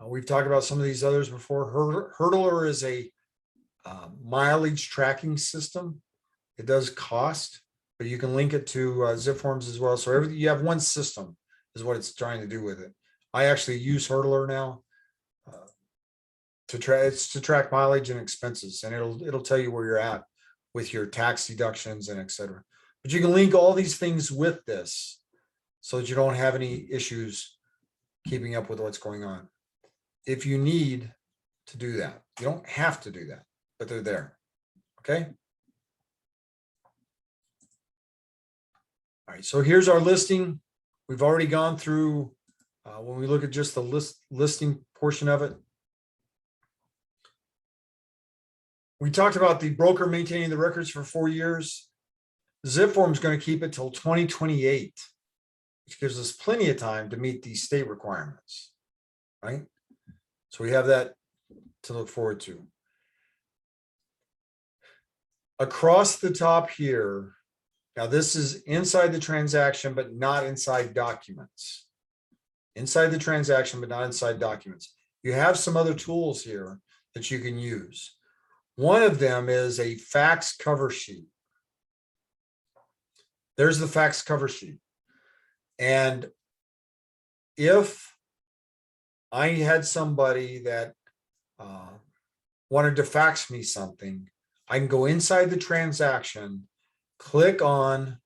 We've talked about some of these others before. Hurdler is a mileage tracking system. It does cost, but you can link it to ZipForms as well. So everything, you have one system is what it's trying to do with it. I actually use Hurdler now to track mileage and expenses, and it'll tell you where you're at with your tax deductions and etc. But you can link all these things with this so that you don't have any issues keeping up with what's going on. If you need to do that, you don't have to do that, but they're there. Okay. All right. So here's our listing. We've already gone through when we look at just the listing portion of it. We talked about the broker maintaining the records for 4 years. ZipForm is going to keep it till 2028, which gives us plenty of time to meet these state requirements, right? So we have that to look forward to. Across the top here, now this is inside the transaction, but not inside documents. Inside the transaction, but not inside documents. You have some other tools here that you can use. One of them is a fax cover sheet. There's the fax cover sheet. And if I had somebody that wanted to fax me something, I can go inside the transaction, click on,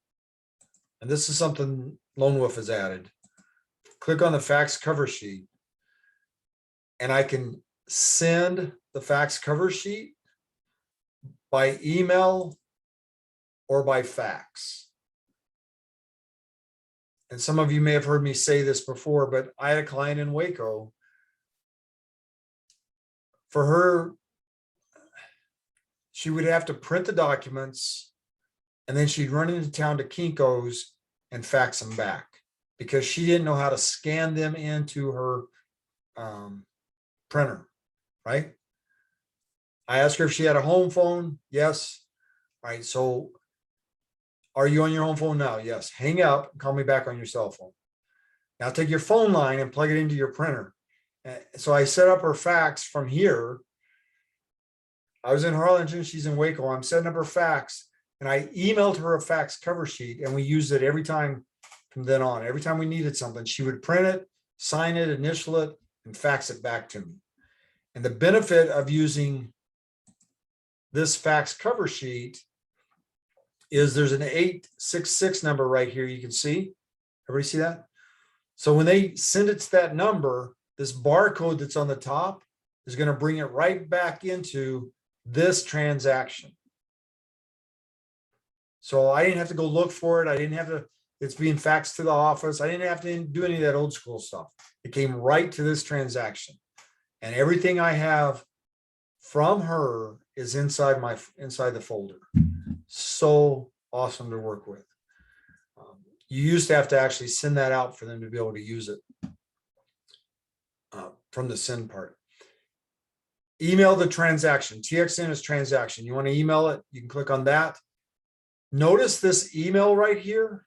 and this is something Lone Wolf has added, click on the fax cover sheet, and I can send the fax cover sheet by email or by fax. And some of you may have heard me say this before, but I had a client in Waco. For her, she would have to print the documents and then she'd run into town to Kinko's and fax them back because she didn't know how to scan them into her printer, right? I asked her if she had a home phone. Yes. All right. So are you on your home phone now? Yes. Hang up and call me back on your cell phone. Now take your phone line and plug it into your printer. So I set up her fax from here. I was in Harlingen, she's in Waco. I'm setting up her fax and I emailed her a fax cover sheet and we used it every time from then on. Every time we needed something, she would print it, sign it, initial it, and fax it back to me. And the benefit of using this fax cover sheet is there's an 866 number right here. You can see, everybody see that? So when they send it to that number, this barcode that's on the top is going to bring it right back into this transaction. So I didn't have to go look for it. I didn't have to, it's being faxed to the office. I didn't have to do any of that old school stuff. It came right to this transaction. And everything I have from her is inside the folder. So awesome to work with. You used to have to actually send that out for them to be able to use it from the send part. Email the transaction. TXN is transaction. You want to email it, you can click on that. Notice this email right here.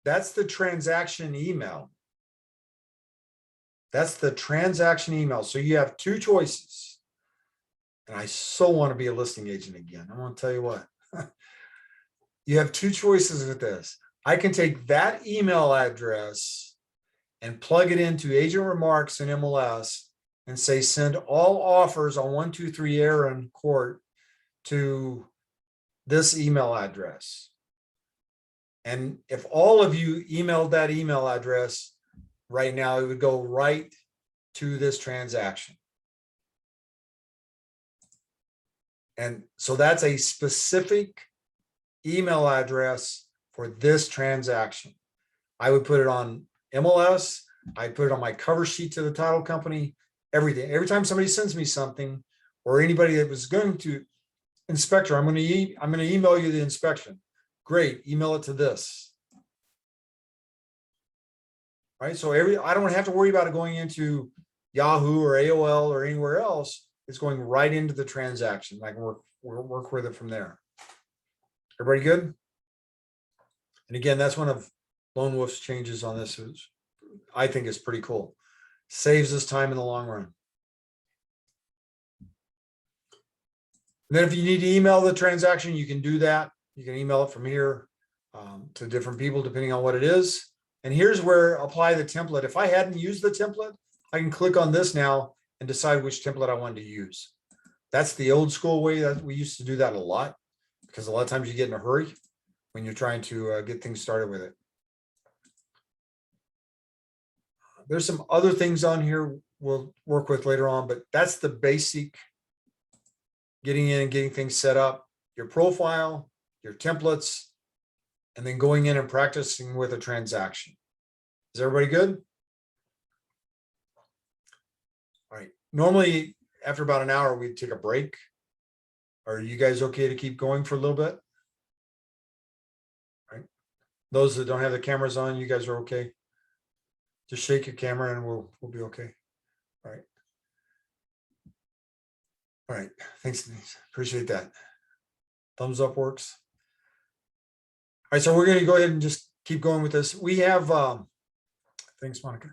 That's the transaction email. That's the transaction email. So you have two choices. And I so want to be a listing agent again. I want to tell you what. You have two choices with this. I can take that email address and plug it into agent remarks in MLS and say, send all offers on 123 Aaron Court to this email address. And if all of you emailed that email address right now, it would go right to this transaction. And so that's a specific email address for this transaction. I would put it on MLS. I put it on my cover sheet to the title company, everything. Every time somebody sends me something or anybody that was going to inspector, I'm going to email you the inspection. Great, email it to this. Right, so I don't have to worry about it going into Yahoo or AOL or anywhere else. It's going right into the transaction. I can work with it from there. Everybody good? And again, that's one of Lone Wolf's changes on this, which I think is pretty cool. Saves us time in the long run. And then if you need to email the transaction, you can do that. You can email it from here to different people, depending on what it is. And here's where apply the template. If I hadn't used the template, I can click on this now and decide which template I wanted to use. That's the old school way that we used to do that a lot, because a lot of times you get in a hurry when you're trying to get things started with it. There's some other things on here we'll work with later on, but that's the basic getting in and getting things set up, your profile, your templates, and then going in and practicing with a transaction. Is everybody good? All right. Normally, after about an hour, we'd take a break. Are you guys okay to keep going for a little bit? All right. Those that don't have the cameras on, you guys are okay. Just shake your camera and we'll be okay. All right. All right. Thanks, Denise. Appreciate that. Thumbs up works. All right, so we're going to go ahead and just keep going with this. We have, thanks, Monica.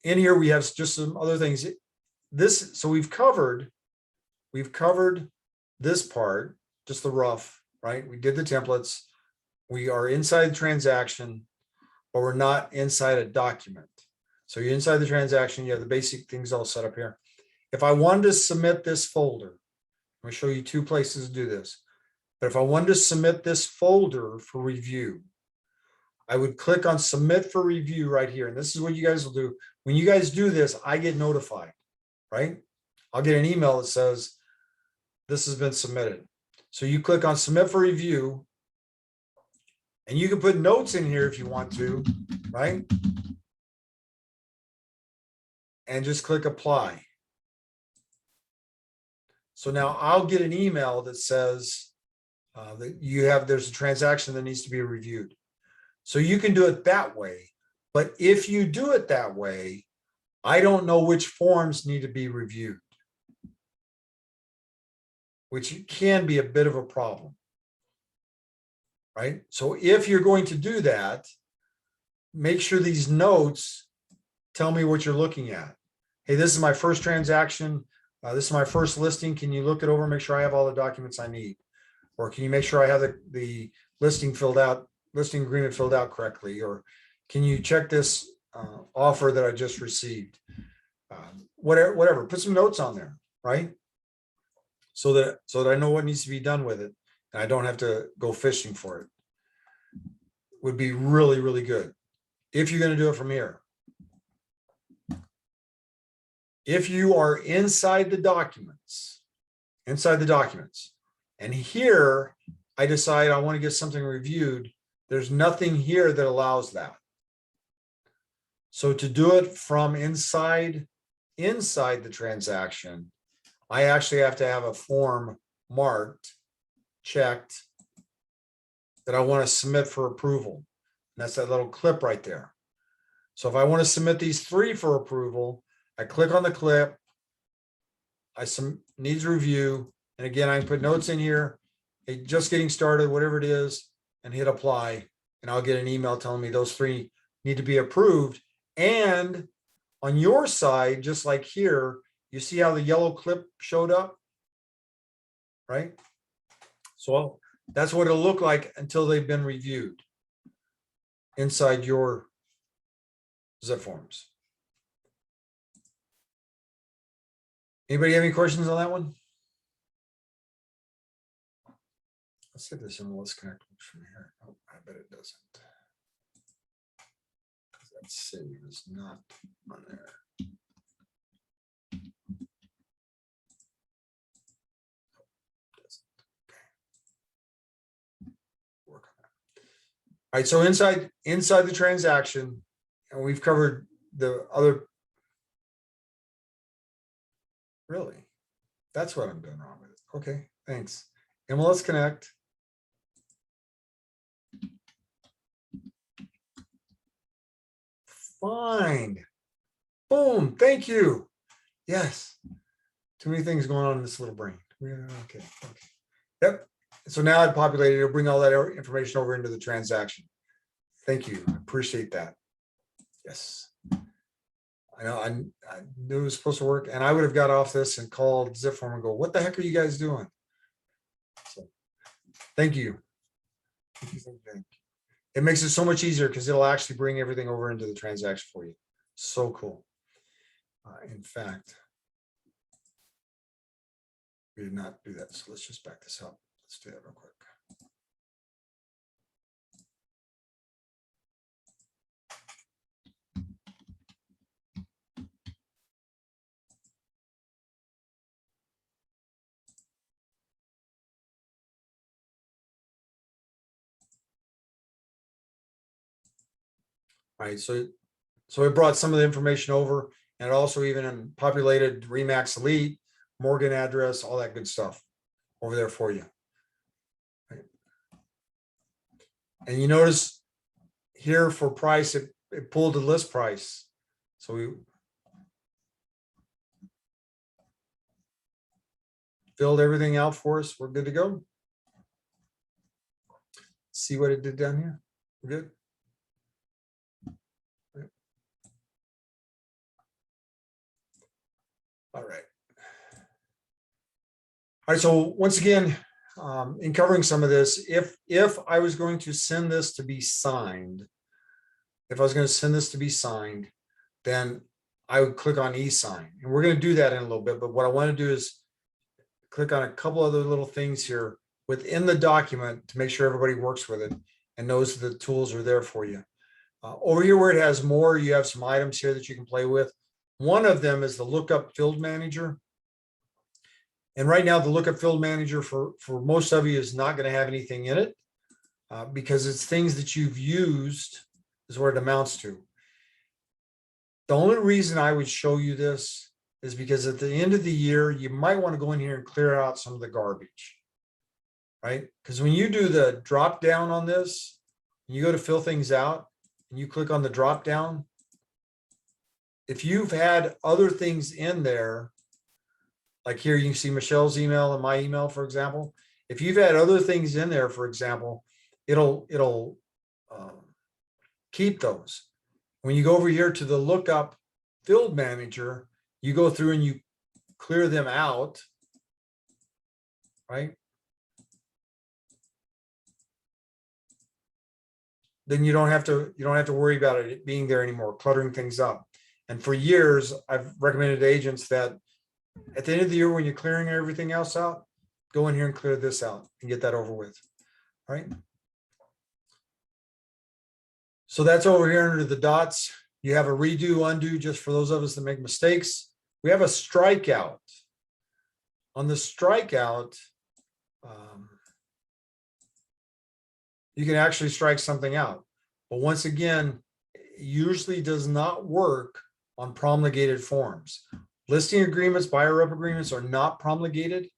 In here, we have just some other things. So we've covered this part, just the rough, right? We did the templates. We are inside the transaction, but we're not inside a document. So you're inside the transaction, you have the basic things all set up here. If I wanted to submit this folder, I'm gonna show you two places to do this. But if I wanted to submit this folder for review, I would click on submit for review right here. And this is what you guys will do. When you guys do this, I get notified, right? I'll get an email that says, this has been submitted. So you click on submit for review, and you can put notes in here if you want to, right? And just click apply. So now I'll get an email that says that there's a transaction that needs to be reviewed. So you can do it that way. But if you do it that way, I don't know which forms need to be reviewed, which can be a bit of a problem, right? So if you're going to do that, make sure these notes tell me what you're looking at. Hey, this is my first transaction. This is my first listing. Can you look it over, make sure I have all the documents I need? Or can you make sure I have the listing agreement filled out correctly? Or can you check this offer that I just received? Whatever, put some notes on there, right? So that I know what needs to be done with it, and I don't have to go fishing for it. Would be really, really good if you're going to do it from here. If you are inside the documents, and here I decide I want to get something reviewed, there's nothing here that allows that. So to do it from inside the transaction, I actually have to have a form marked, checked, that I want to submit for approval. And that's that little clip right there. So if I want to submit these 3 for approval, I click on the clip, needs review, and again, I can put notes in here, hey, just getting started, whatever it is, and hit apply, and I'll get an email telling me those 3 need to be approved. And on your side, just like here, you see how the yellow clip showed up, right? So that's what it'll look like until they've been reviewed inside your ZipForms. Anybody have any questions on that one? Let's get this in. Let's connect from here. Oh, I bet it doesn't. That save is not on there. Work on that. All right, so inside the transaction, and we've covered the other. Really, that's what I'm doing wrong with it. Okay, thanks. And let's connect. Fine. Boom. Thank you. Yes. Too many things going on in this little brain. Okay. Yep. So now I've populated, it'll bring all that information over into the transaction. Thank you. I appreciate that. Yes. I know I knew it was supposed to work, and I would have got off this and called ZipForm and go, what the heck are you guys doing? So thank you. Thank you. It makes it so much easier because it'll actually bring everything over into the transaction for you. So cool. In fact, we did not do that. So let's just back this up. Let's do that real quick. All right, so it brought some of the information over, and it also even populated Remax Elite, Morgan address, all that good stuff over there for you. Right. And you notice here for price, it pulled the list price. So we filled everything out for us. We're good to go. See what it did down here. We're good. All right. All right, so once again, in covering some of this, if I was going to send this to be signed, then I would click on e-sign. And we're going to do that in a little bit, but what I want to do is click on a couple other little things here within the document to make sure everybody works with it and knows the tools are there for you. Over here where it has more, you have some items here that you can play with. One of them is the lookup field manager. And right now, the lookup field manager for most of you is not going to have anything in it because it's things that you've used is what it amounts to. The only reason I would show you this is because at the end of the year, you might want to go in here and clear out some of the garbage, right? Because when you do the drop down on this, and you go to fill things out and you click on the drop down, if you've had other things in there, like here, you can see Michelle's email and my email, for example. If you've had other things in there, for example, it'll keep those. When you go over here to the lookup field manager, you go through and you clear them out, right? Then you don't have to worry about it being there anymore, cluttering things up. And for years, I've recommended to agents that at the end of the year, when you're clearing everything else out, go in here and clear this out and get that over with, right? So that's over here under the dots. You have a redo, undo, just for those of us that make mistakes. We have a strikeout. On the strikeout, you can actually strike something out. But once again, it usually does not work on promulgated forms. Listing agreements, buyer rep agreements are not promulgated,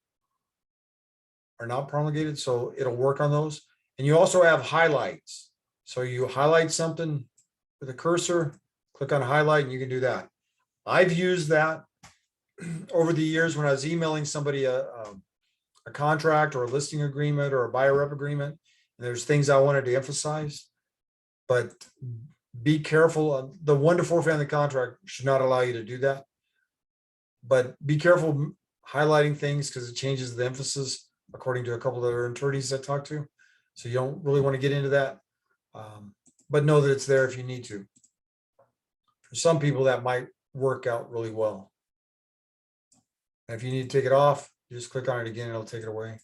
so it'll work on those. And you also have highlights. So you highlight something with a cursor, click on highlight, and you can do that. I've used that over the years when I was emailing somebody a contract or a listing agreement or a buyer rep agreement, and there's things I wanted to emphasize. But be careful. The 1 to 4 family contract should not allow you to do that. But be careful highlighting things because it changes the emphasis according to a couple of other attorneys I talked to. So you don't really want to get into that. But know that it's there if you need to. For some people, that might work out really well. And if you need to take it off, you just click on it again, it'll take it away.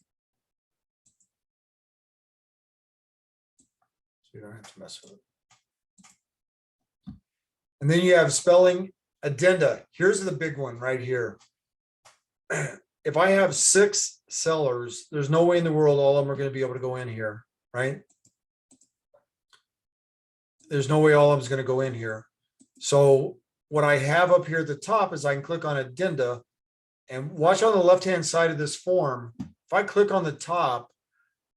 So you don't have to mess with it. And then you have spelling addenda. Here's the big one right here. If I have 6 sellers, there's no way in the world all of them are going to be able to go in here, right? There's no way all of them is going to go in here. So what I have up here at the top is I can click on addenda and watch on the left-hand side of this form. If I click on the top,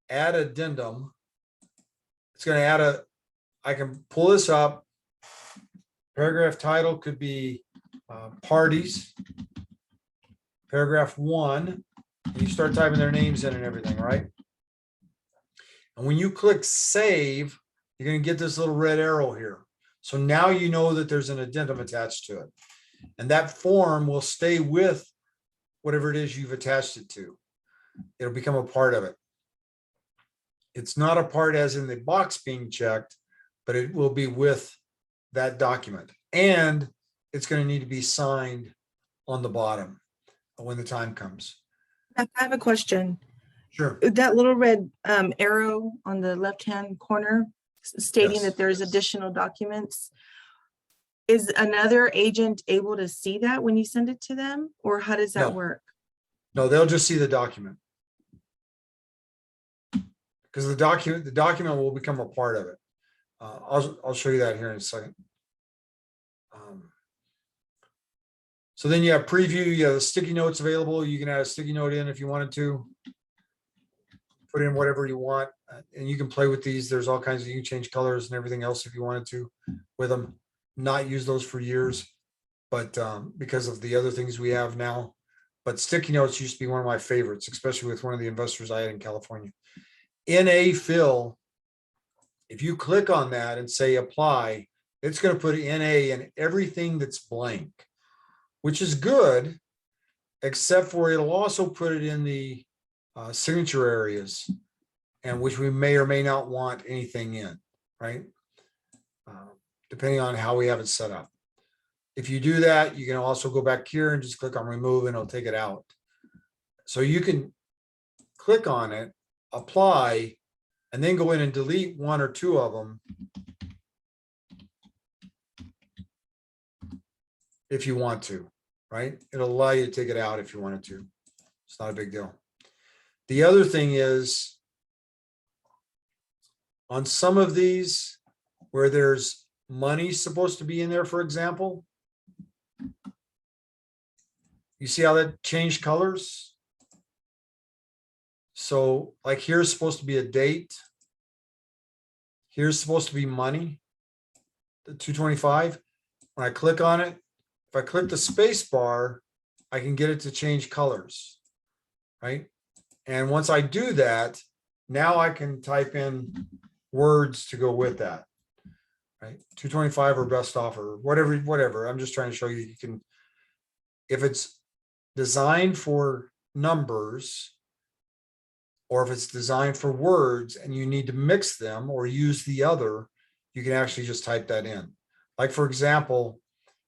add addendum, it's going to add I can pull this up. Paragraph title could be parties. Paragraph 1, and you start typing their names in and everything, right? And when you click save, you're going to get this little red arrow here. So now you know that there's an addendum attached to it. And that form will stay with whatever it is you've attached it to. It'll become a part of it. It's not a part as in the box being checked, but it will be with that document. And it's going to need to be signed on the bottom when the time comes. I have a question. Sure. That little red arrow on the left-hand corner stating Yes. that there's additional documents. Is another agent able to see that when you send it to them, or how does that No. work? No, they'll just see the document. Because the document will become a part of it. I'll show you that here in a second. So then you have preview, you have the sticky notes available. You can add a sticky note in if you wanted to. Put in whatever you want, and you can play with these. There's all kinds of, you can change colors and everything else if you wanted to with them. Not use those for years, but because of the other things we have now. But sticky notes used to be one of my favorites, especially with one of the investors I had in California. NA fill, if you click on that and say apply, it's going to put NA in everything that's blank, which is good except for it'll also put it in the signature areas, and which we may or may not want anything in, right? Depending on how we have it set up. If you do that, you can also go back here and just click on remove and it'll take it out. So you can click on it, apply, and then go in and delete one or two of them if you want to, right? It'll allow you to take it out if you wanted to. It's not a big deal. The other thing is, on some of these where there's money supposed to be in there, for example, you see how that changed colors? So like here's supposed to be a date. Here's supposed to be money, the 225. When I click on it, if I click the space bar, I can get it to change colors, right? And once I do that, now I can type in words to go with that, right? 225 or best offer, whatever. I'm just trying to show you, you can, if it's designed for numbers, or if it's designed for words and you need to mix them or use the other, you can actually just type that in. Like for example,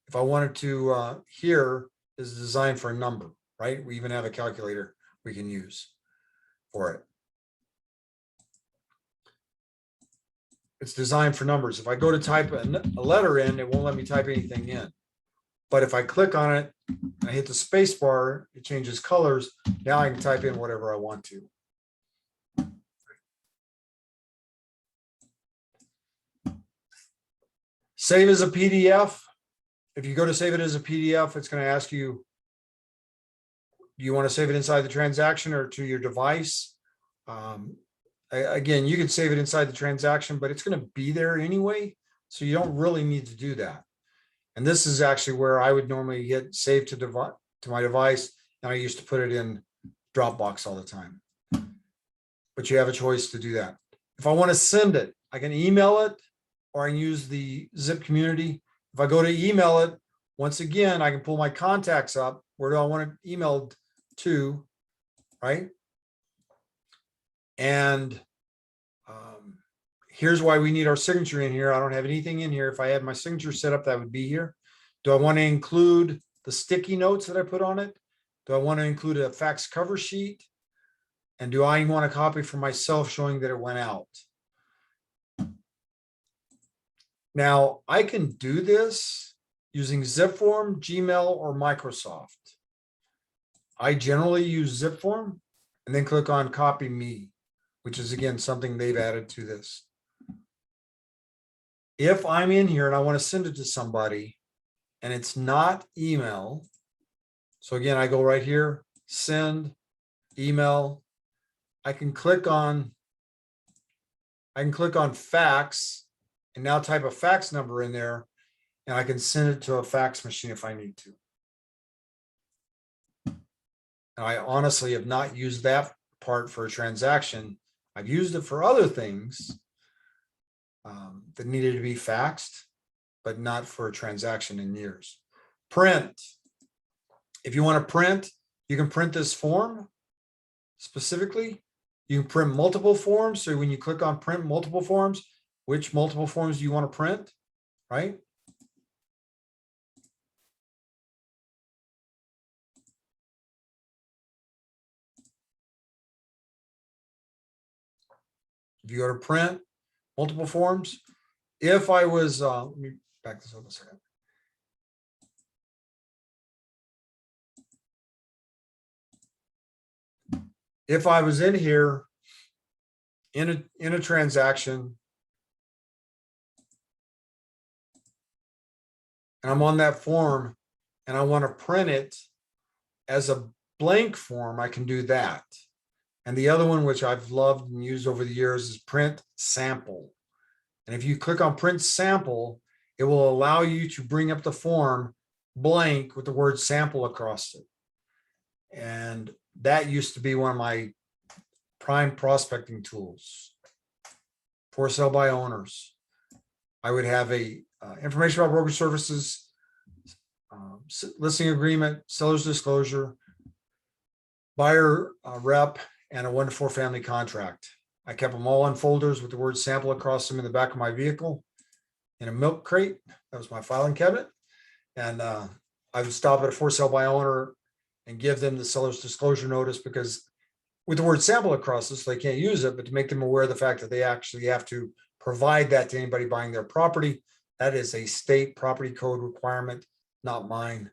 if I wanted to, here is designed for a number, right? We even have a calculator we can use for it. It's designed for numbers. If I go to type a letter in, it won't let me type anything in. But if I click on it, I hit the space bar, it changes colors. Now I can type in whatever I want to. Save as a PDF. If you go to save it as a PDF, it's going to ask you, do you want to save it inside the transaction or to your device? Again, you can save it inside the transaction, but it's going to be there anyway. So you don't really need to do that. And this is actually where I would normally get saved to my device. And I used to put it in Dropbox all the time. But you have a choice to do that. If I want to send it, I can email it, or I can use the Zip community. If I go to email it, once again, I can pull my contacts up. Where do I want it emailed to, right? And here's why we need our signature in here. I don't have anything in here. If I had my signature set up, that would be here. Do I want to include the sticky notes that I put on it? Do I want to include a fax cover sheet? And do I want a copy for myself showing that it went out? Now, I can do this using ZipForm, Gmail, or Microsoft. I generally use ZipForm and then click on Copy Me, which is, again, something they've added to this. If I'm in here and I want to send it to somebody and it's not email, so again, I go right here, send, email. I can click on fax and now type a fax number in there, and I can send it to a fax machine if I need to. And I honestly have not used that part for a transaction. I've used it for other things that needed to be faxed, but not for a transaction in years. Print. If you want to print, you can print this form specifically. You can print multiple forms. So when you click on print multiple forms, which multiple forms do you want to print, right? If you go to print multiple forms, if I was, let me back this up a second. If I was in here in a transaction and I'm on that form and I want to print it as a blank form, I can do that. And the other one, which I've loved and used over the years, is print sample. And if you click on print sample, it will allow you to bring up the form blank with the word sample across it. And that used to be one of my prime prospecting tools. For sale by owners. I would have a information about brokerage services, listing agreement, seller's disclosure, buyer rep, and a 1-to-4 family contract. I kept them all in folders with the word sample across them in the back of my vehicle in a milk crate. That was my filing cabinet. And I would stop at a for sale by owner and give them the seller's disclosure notice, because with the word sample across this, they can't use it, but to make them aware of the fact that they actually have to provide that to anybody buying their property. That is a state property code requirement, not mine.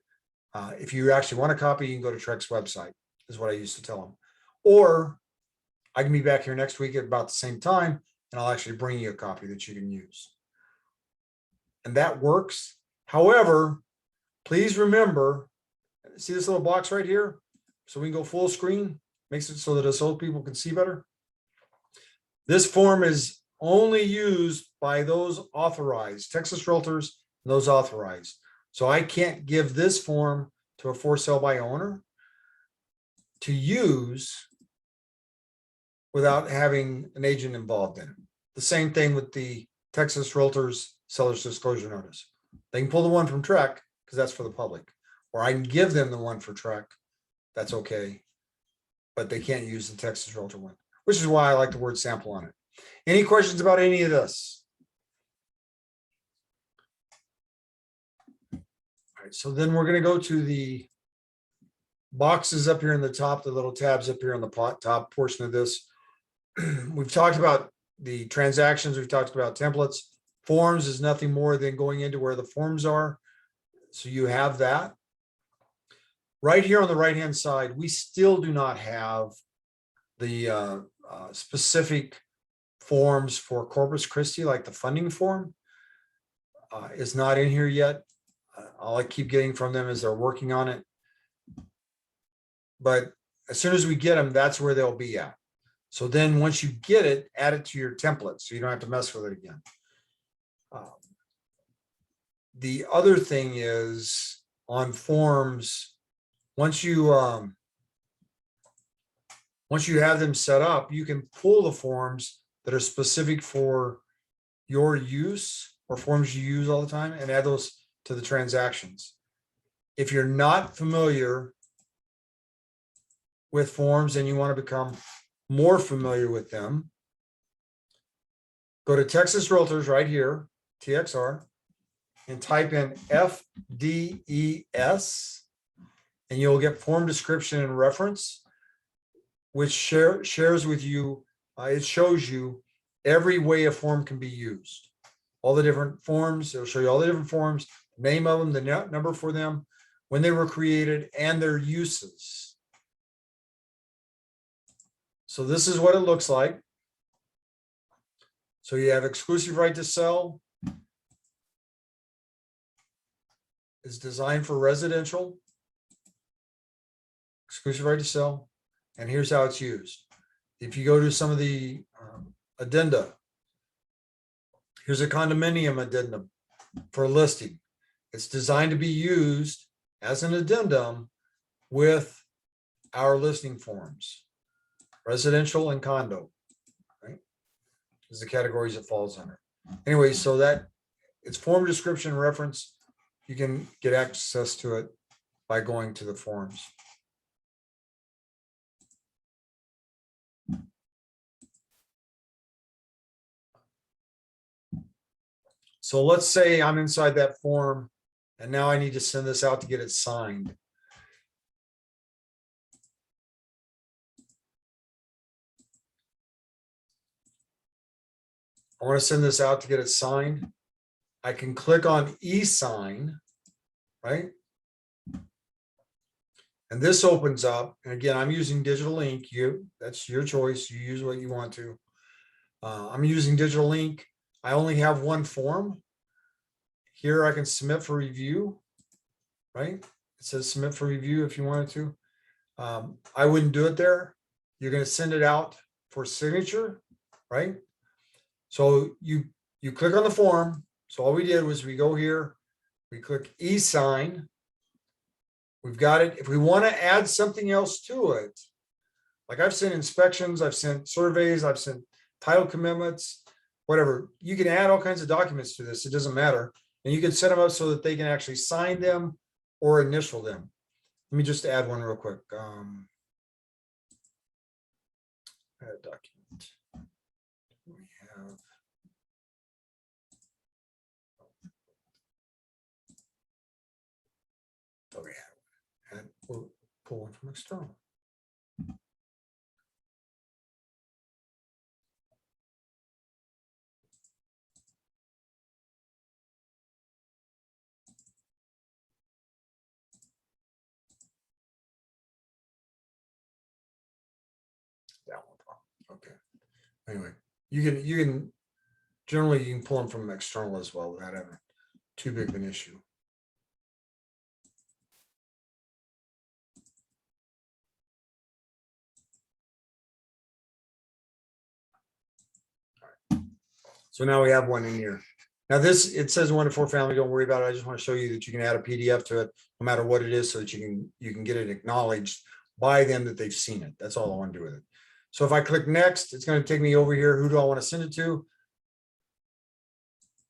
If you actually want a copy, you can go to Trek's website, is what I used to tell them. Or I can be back here next week at about the same time, and I'll actually bring you a copy that you can use. And that works. However, please remember, see this little box right here? So we can go full screen, makes it so that us old people can see better. This form is only used by those authorized, Texas Realtors, and those authorized. So I can't give this form to a for sale by owner to use without having an agent involved in it. The same thing with the Texas Realtors seller's disclosure notice. They can pull the one from Trek because that's for the public, or I can give them the one for Trek. That's okay, but they can't use the Texas Realtor one, which is why I like the word sample on it. Any questions about any of this? All right, so then we're going to go to the boxes up here in the top, the little tabs up here on the top portion of this. We've talked about the transactions. We've talked about templates. Forms is nothing more than going into where the forms are. So you have that. Right here on the right-hand side, we still do not have the specific forms for Corpus Christi, like the funding form is not in here yet. All I keep getting from them is they're working on it. But as soon as we get them, that's where they'll be at. So then once you get it, add it to your template so you don't have to mess with it again. The other thing is on forms, once you have them set up, you can pull the forms that are specific for your use or forms you use all the time and add those to the transactions. If you're not familiar with forms and you want to become more familiar with them, go to Texas Realtors right here, TXR, and type in FDES, and you'll get form description and reference, which shares with you, it shows you every way a form can be used. All the different forms, it'll show you all the different forms, name of them, the number for them, when they were created, and their uses. So this is what it looks like. So you have exclusive right to sell. It's designed for residential. Exclusive right to sell. And here's how it's used. If you go to some of the addenda, here's a condominium addendum for listing. It's designed to be used as an addendum with our listing forms, residential and condo, right? Is the categories it falls under. Anyway, so that it's form description reference. You can get access to it by going to the forms. So let's say I'm inside that form and now I need to send this out to get it signed. I want to send this out to get it signed. I can click on e-sign, right? And this opens up. And again, I'm using digital ink. That's your choice. You use what you want to. I'm using digital ink. I only have one form. Here I can submit for review, right? It says submit for review if you wanted to. I wouldn't do it there. You're going to send it out for signature, right? So you click on the form. So all we did was we go here, we click e-sign. We've got it. If we want to add something else to it, like I've sent inspections, I've sent surveys, I've sent title commitments, whatever. You can add all kinds of documents to this. It doesn't matter. And you can set them up so that they can actually sign them or initial them. Let me just add one real quick. Add document. We have. Oh, we have. And we'll pull one from external. That one. Okay. Anyway, you can generally you can pull them from external as well without having too big of an issue. So now we have one in here. Now this, it says 1 to 4 family, don't worry about it. I just want to show you that you can add a PDF to it, no matter what it is, so that you can get it acknowledged by them that they've seen it. That's all I want to do with it. So if I click next, it's going to take me over here. Who do I want to send it to?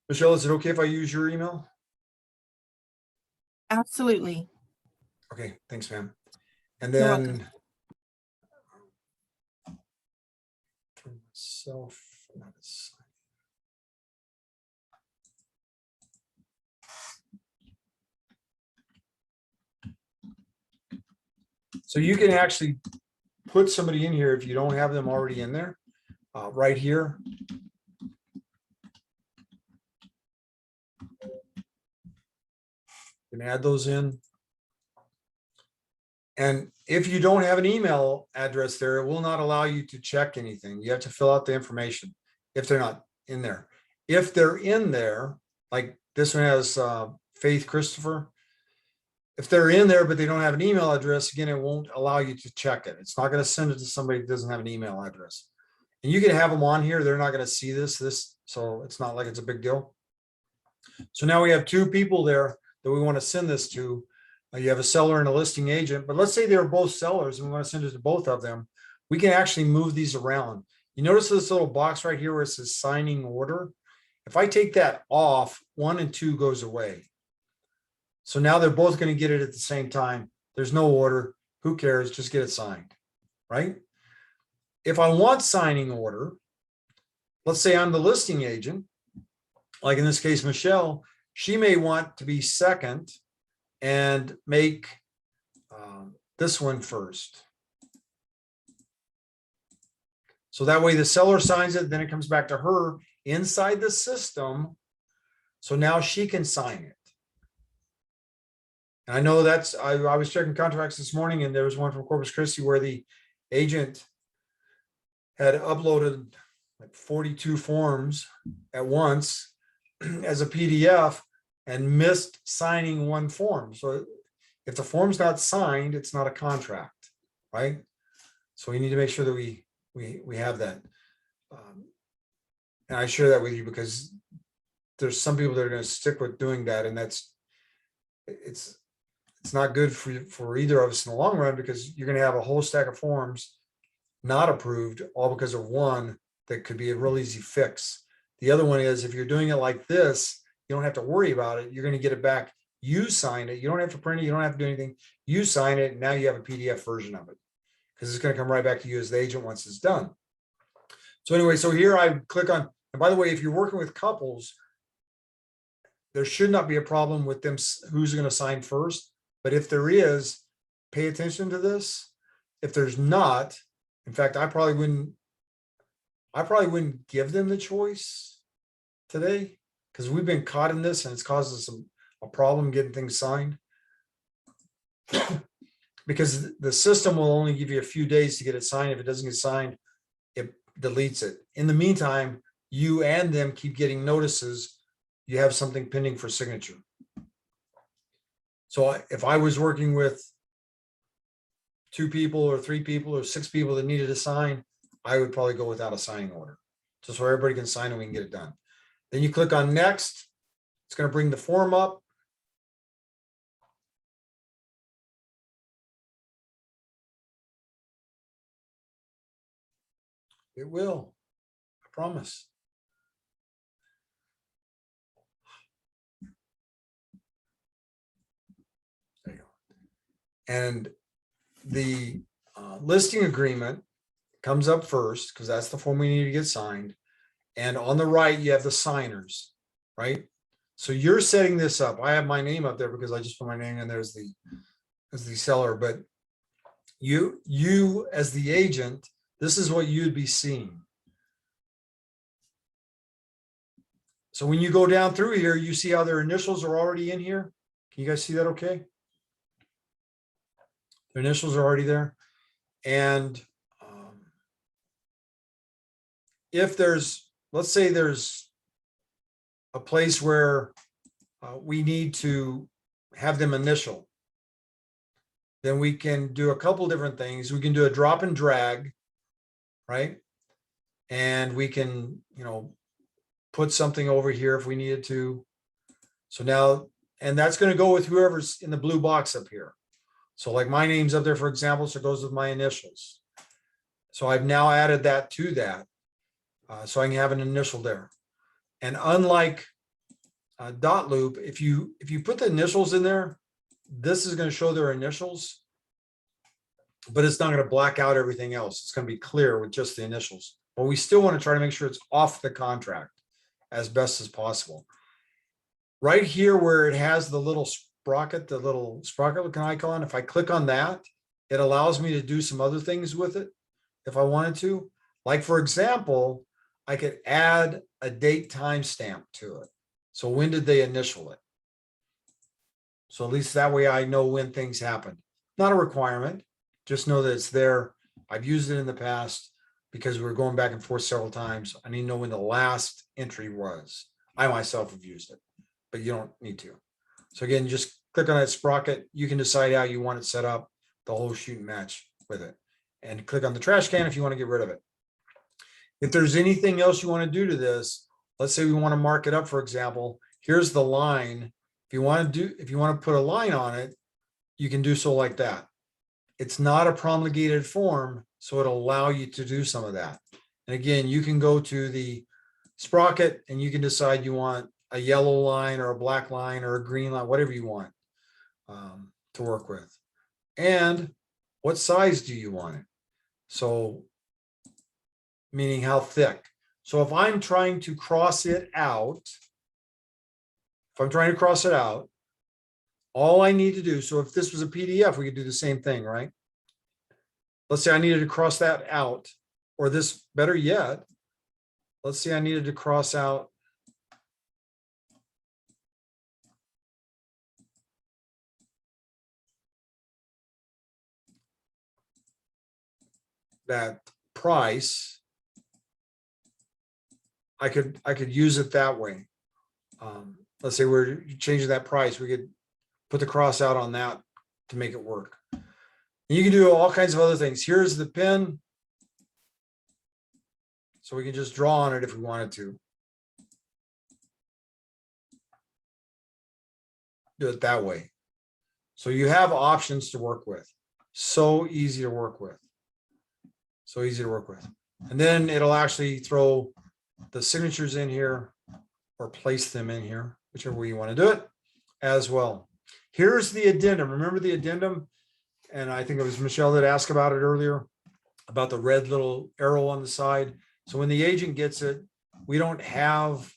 Michelle, is it okay if I use your email? Absolutely. Okay, thanks, ma'am. And You're welcome. then for myself, not as so you can actually put somebody in here if you don't have them already in there, right here. You can add those in. And if you don't have an email address there, it will not allow you to check anything. You have to fill out the information if they're not in there. If they're in there, like this one has Faith Christopher. If they're in there, but they don't have an email address, again, it won't allow you to check it. It's not going to send it to somebody that doesn't have an email address. And you can have them on here. They're not going to see this, so it's not like it's a big deal. So now we have 2 people there that we want to send this to. You have a seller and a listing agent, but let's say they're both sellers and we want to send it to both of them. We can actually move these around. You notice this little box right here where it says signing order. If I take that off, 1 and 2 goes away. So now they're both going to get it at the same time. There's no order. Who cares? Just get it signed, right? If I want signing order, let's say I'm the listing agent, like in this case, Michelle, she may want to be second and make this one first. So that way the seller signs it, then it comes back to her inside the system. So now she can sign it. And I know that's, I was checking contracts this morning and there was one from Corpus Christi where the agent had uploaded like 42 forms at once as a PDF and missed signing one form. So if the form's not signed, it's not a contract, right? So we need to make sure that we have that. And I share that with you because there's some people that are going to stick with doing that, and it's not good for either of us in the long run, because you're going to have a whole stack of forms not approved, all because of one that could be a real easy fix. The other one is if you're doing it like this, you don't have to worry about it. You're going to get it back. You sign it. You don't have to print it. You don't have to do anything. You sign it. And now you have a PDF version of it because it's going to come right back to you as the agent once it's done. So anyway, so here I click on, and by the way, if you're working with couples, there should not be a problem with them who's going to sign first. But if there is, pay attention to this. If there's not, in fact, I probably wouldn't give them the choice today, because we've been caught in this and it's caused us a problem getting things signed. Because the system will only give you a few days to get it signed. If it doesn't get signed, it deletes it. In the meantime, you and them keep getting notices you have something pending for signature. So if I was working with 2 people or 3 people or 6 people that needed to sign, I would probably go without a signing order, just so everybody can sign and we can get it done. Then you click on next. It's going to bring the form up. It will, I promise. There you go. And the listing agreement comes up first because that's the form we need to get signed. And on the right, you have the signers, right? So you're setting this up. I have my name up there because I just put my name in there as the seller, but you as the agent, this is what you'd be seeing. So when you go down through here, you see how their initials are already in here. Can you guys see that okay? Their initials are already there. And if there's, let's say there's a place where we need to have them initial, then we can do a couple different things. We can do a drop and drag, right? And we can, put something over here if we needed to. So now, and that's going to go with whoever's in the blue box up here. So like my name's up there, for example, so it goes with my initials. So I've now added that to that. So I can have an initial there. And unlike dot loop, if you put the initials in there, this is going to show their initials, but it's not going to black out everything else. It's going to be clear with just the initials. But we still want to try to make sure it's off the contract as best as possible. Right here where it has the little sprocket looking icon, if I click on that, it allows me to do some other things with it if I wanted to. Like, for example, I could add a date timestamp to it. So when did they initial it? So at least that way I know when things happen. Not a requirement, just know that it's there. I've used it in the past because we were going back and forth several times. I need to know when the last entry was. I myself have used it, but you don't need to. So again, just click on that sprocket. You can decide how you want it set up, the whole shoot and match with it. And click on the trash can if you want to get rid of it. If there's anything else you want to do to this, let's say we want to mark it up, for example, here's the line. If you want to put a line on it, you can do so like that. It's not a promulgated form, so it'll allow you to do some of that. And again, you can go to the sprocket and you can decide you want a yellow line or a black line or a green line, whatever you want to work with. And what size do you want it? So, meaning how thick. So if I'm trying to cross it out, all I need to do, so if this was a PDF, we could do the same thing, right? Let's say I needed to cross that out, or this, better yet, let's say I needed to cross out that price. I could use it that way. Let's say we're changing that price, we could put the cross out on that to make it work. And you can do all kinds of other things. Here's the pin. So we can just draw on it if we wanted to. Do it that way. So you have options to work with. So easy to work with. So easy to work with. And then it'll actually throw the signatures in here or place them in here, whichever way you want to do it as well. Here's the addendum. Remember the addendum? And I think it was Michelle that asked about it earlier, about the red little arrow on the side. So when the agent gets it, we don't have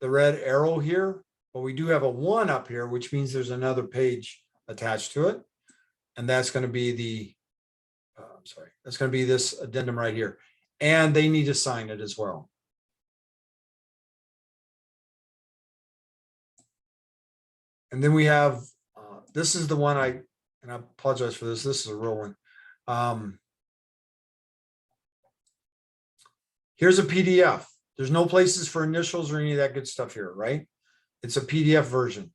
the red arrow here, but we do have a 1 up here, which means there's another page attached to it. And that's going to be the, that's going to be this addendum right here. And they need to sign it as well. And then we have, this is the one and I apologize for this. This is a real one. Here's a PDF. There's no places for initials or any of that good stuff here, right? It's a PDF version.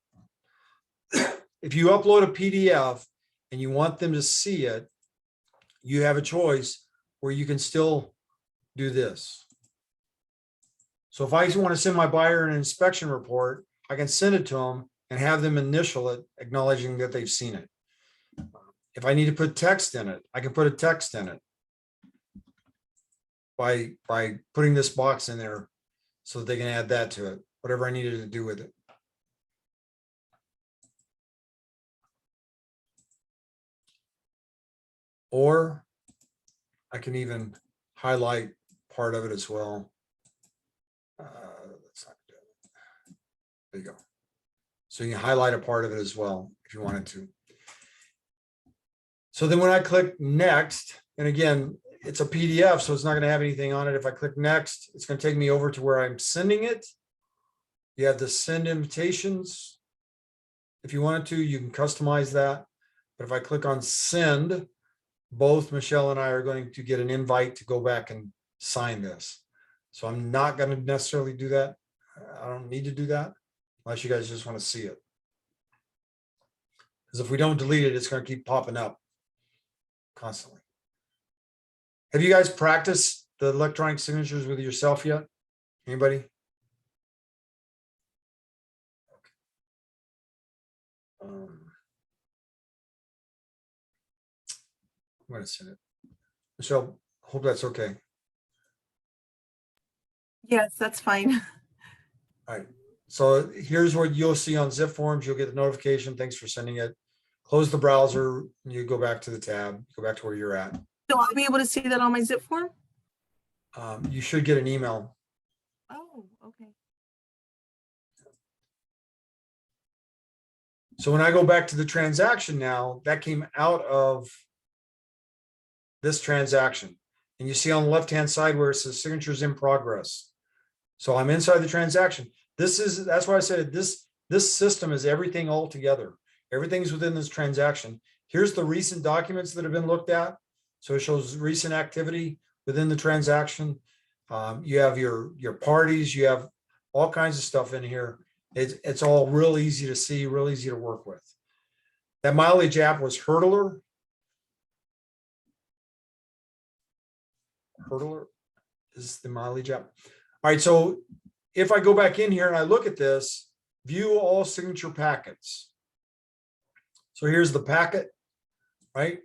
If you upload a PDF and you want them to see it, you have a choice where you can still do this. So if I want to send my buyer an inspection report, I can send it to them and have them initial it, acknowledging that they've seen it. If I need to put text in it, I can put a text in it by putting this box in there so that they can add that to it, whatever I needed to do with it. Or I can even highlight part of it as well. Let's not do it. There you go. So you can highlight a part of it as well if you wanted to. So then when I click next, and again, it's a PDF, so it's not going to have anything on it. If I click next, it's going to take me over to where I'm sending it. You have the send invitations. If you wanted to, you can customize that. But if I click on send, both Michelle and I are going to get an invite to go back and sign this. So I'm not going to necessarily do that. I don't need to do that unless you guys just want to see it. Because if we don't delete it, it's going to keep popping up constantly. Have you guys practiced the electronic signatures with yourself yet? Anybody? I'm going to send it. Michelle, hope that's okay. Yes, that's fine. All right. So here's what you'll see on ZipForms. You'll get the notification. Thanks for sending it. Close the browser. You go back to the tab. Go back to where you're at. So I'll be able to see that on my zip form? You should get an email. Oh, okay. So when I go back to the transaction now, that came out of this transaction. And you see on the left-hand side where it says signatures in progress. So I'm inside the transaction. That's why I said this system is everything all together. Everything's within this transaction. Here's the recent documents that have been looked at. So it shows recent activity within the transaction. You have your parties, you have all kinds of stuff in here. It's all real easy to see, real easy to work with. That mileage app was Hurdler. Hurdler is the mileage app. All right, so if I go back in here and I look at this, view all signature packets. So here's the packet, right?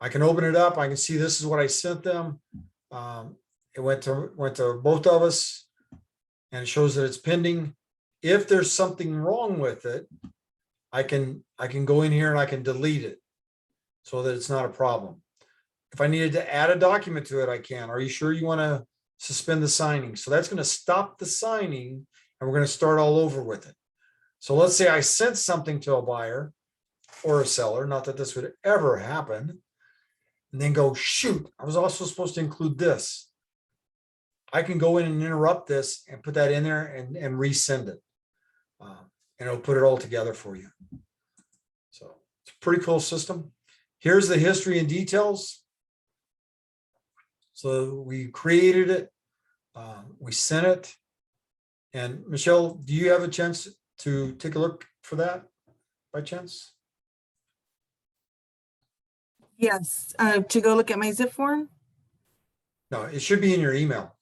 I can open it up. I can see this is what I sent them. It went to both of us, and it shows that it's pending. If there's something wrong with it, I can go in here and I can delete it so that it's not a problem. If I needed to add a document to it, I can. Are you sure you want to suspend the signing? So that's going to stop the signing, and we're going to start all over with it. So let's say I sent something to a buyer or a seller, not that this would ever happen, and then go, shoot, I was also supposed to include this. I can go in and interrupt this and put that in there and resend it. And it'll put it all together for you. So it's a pretty cool system. Here's the history and details. So we created it, we sent it. And Michelle, do you have a chance to take a look for that by chance? Yes, to go look at my zip form? No, it should be in your email.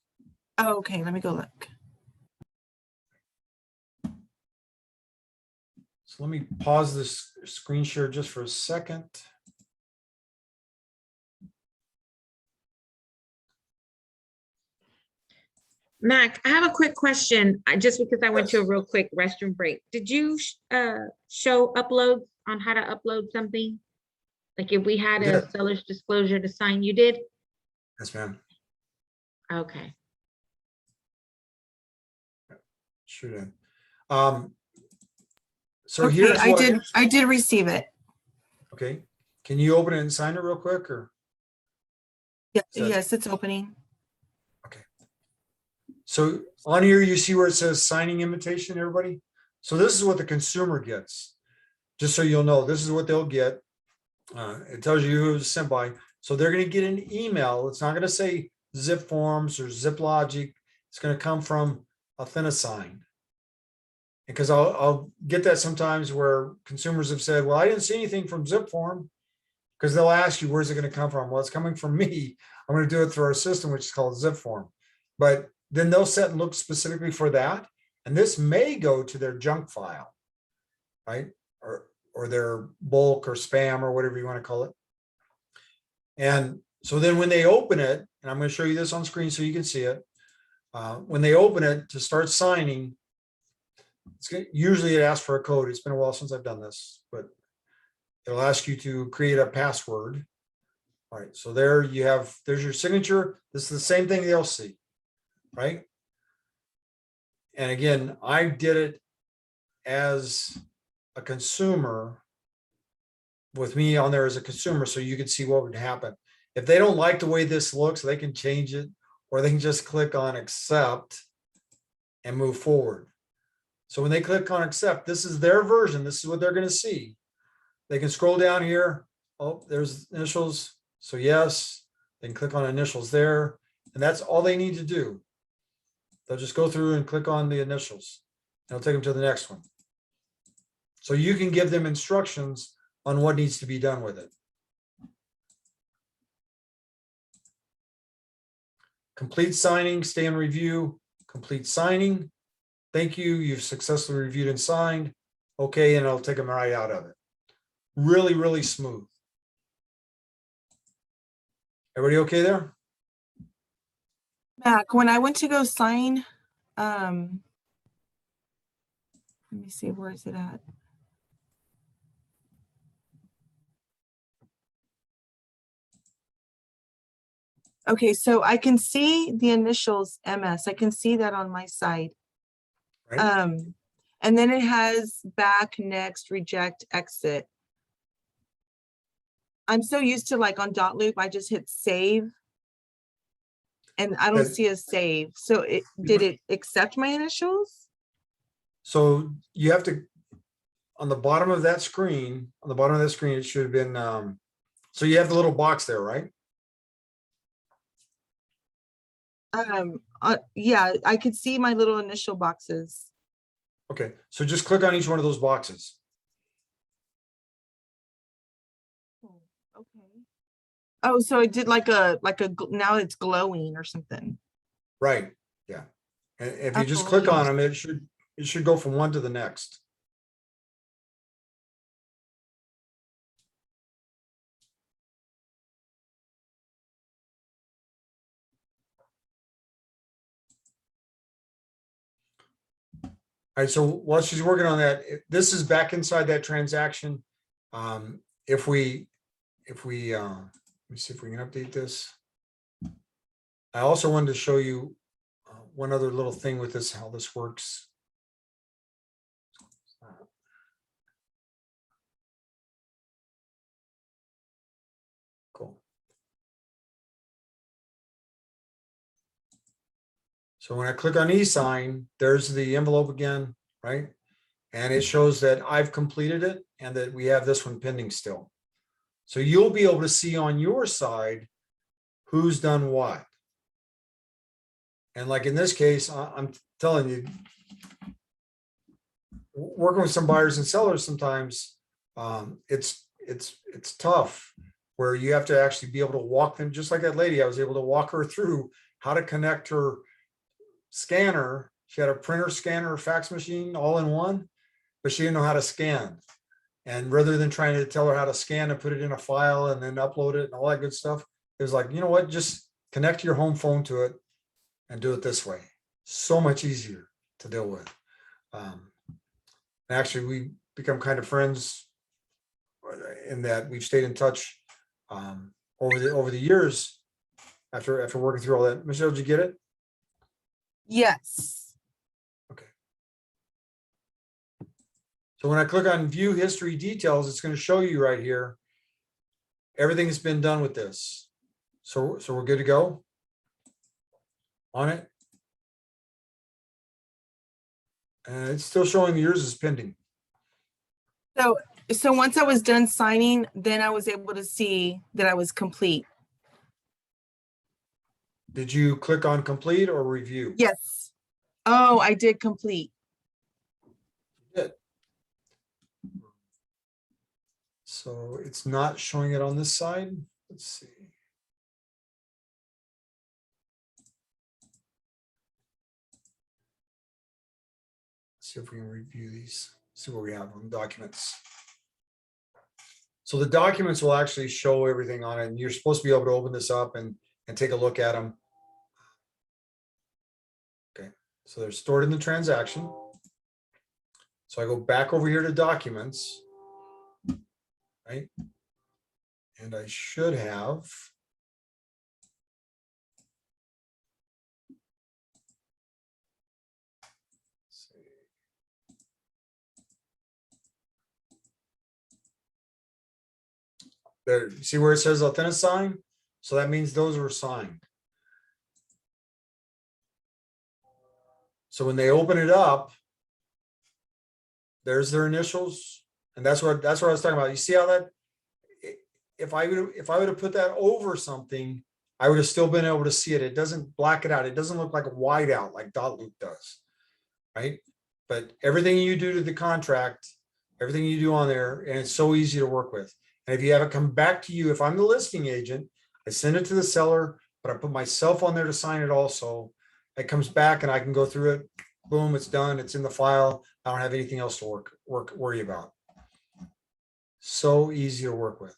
Oh, okay, let me go look. So let me pause this screen share just for a second. Mac, I have a quick question, just because I went to a Yes. real quick restroom break. Did you show uploads on how to upload something? Like if we had Yeah. a seller's disclosure to sign, you did? Yes, ma'am. Okay. Sure did. So Okay, here's what. I did receive it. Okay. Can you open it and sign it real quick, or? Yeah, So- yes, it's opening. So on here, you see where it says signing invitation, everybody? So this is what the consumer gets. Just so you'll know, this is what they'll get. It tells you who it was sent by. So they're going to get an email. It's not going to say ZipForms or ZipLogic. It's going to come from AuthentiSign. Because I'll get that sometimes where consumers have said, well, I didn't see anything from ZipForm, because they'll ask you, where's it going to come from? Well, it's coming from me. I'm going to do it through our system, which is called ZipForm. But then they'll set and look specifically for that. And this may go to their junk file, right? Or their bulk or spam or whatever you want to call it. And so then when they open it, and I'm going to show you this on screen so you can see it. When they open it to start signing, usually it asks for a code. It's been a while since I've done this, but it'll ask you to create a password. All right, so there you have, there's your signature. This is the same thing they'll see, right? And again, I did it as a consumer with me on there as a consumer, so you could see what would happen. If they don't like the way this looks, they can change it, or they can just click on accept and move forward. So when they click on accept, this is their version. This is what they're going to see. They can scroll down here. Oh, there's initials. So yes, they can click on initials there. And that's all they need to do. They'll just go through and click on the initials. And it'll take them to the next one. So you can give them instructions on what needs to be done with it. Complete signing, stay and review, complete signing. Thank you, you've successfully reviewed and signed. Okay, and it'll take them right out of it. Really, really smooth. Everybody okay there? Mac, when I went to go sign, let me see, where is it at? Okay, so I can see the initials MS. I can see that on my side. Right? And then it has back, next, reject, exit. I'm so used to, like, on dot loop, I just hit save. And I don't That- see a save. So did it accept my initials? So you have to, on the bottom of that screen, it should have been, so you have the little box there, right? Yeah, I could see my little initial boxes. Okay, so just click on each one of those boxes. Okay. Oh, so it did like a now it's glowing or something. Right, yeah. And if you Oh, just click on yes. them, it should go from one to the next. All right, so while she's working on that, this is back inside that transaction. If we, let me see if we can update this. I also wanted to show you one other little thing with this, how this works. Cool. So when I click on e-sign, there's the envelope again, right? And it shows that I've completed it and that we have this one pending still. So you'll be able to see on your side who's done what. And like in this case, I'm telling you, working with some buyers and sellers sometimes, it's tough where you have to actually be able to walk them, just like that lady. I was able to walk her through how to connect her scanner. She had a printer, scanner, fax machine all in one, but she didn't know how to scan. And rather than trying to tell her how to scan and put it in a file and then upload it and all that good stuff, it was like, you know what, just connect your home phone to it and do it this way. So much easier to deal with. Actually, we become kind of friends in that we've stayed in touch over the years after working through all that. Michelle, did you get it? Yes. Okay. So when I click on view history details, it's going to show you right here. Everything has been done with this. So we're good to go on it. And it's still showing yours is pending. So once I was done signing, then I was able to see that I was complete. Did you click on complete or review? Yes. Oh, I did complete. Good. So it's not showing it on this side. Let's see. Let's see if we can review these, see what we have on documents. So the documents will actually show everything on it, and you're supposed to be able to open this up and take a look at them. Okay, so they're stored in the transaction. So I go back over here to documents, right? And I should have. There, see where it says authenticate? So that means those were signed. So when they open it up, there's their initials. And that's what I was talking about. You see how that, if I would have put that over something, I would have still been able to see it. It doesn't black it out. It doesn't look like a whiteout like dot loop does, right? But everything you do to the contract, everything you do on there, and it's so easy to work with. And if you have it come back to you, if I'm the listing agent, I send it to the seller, but I put myself on there to sign it also. It comes back and I can go through it. Boom, it's done. It's in the file. I don't have anything else to worry about. So easy to work with.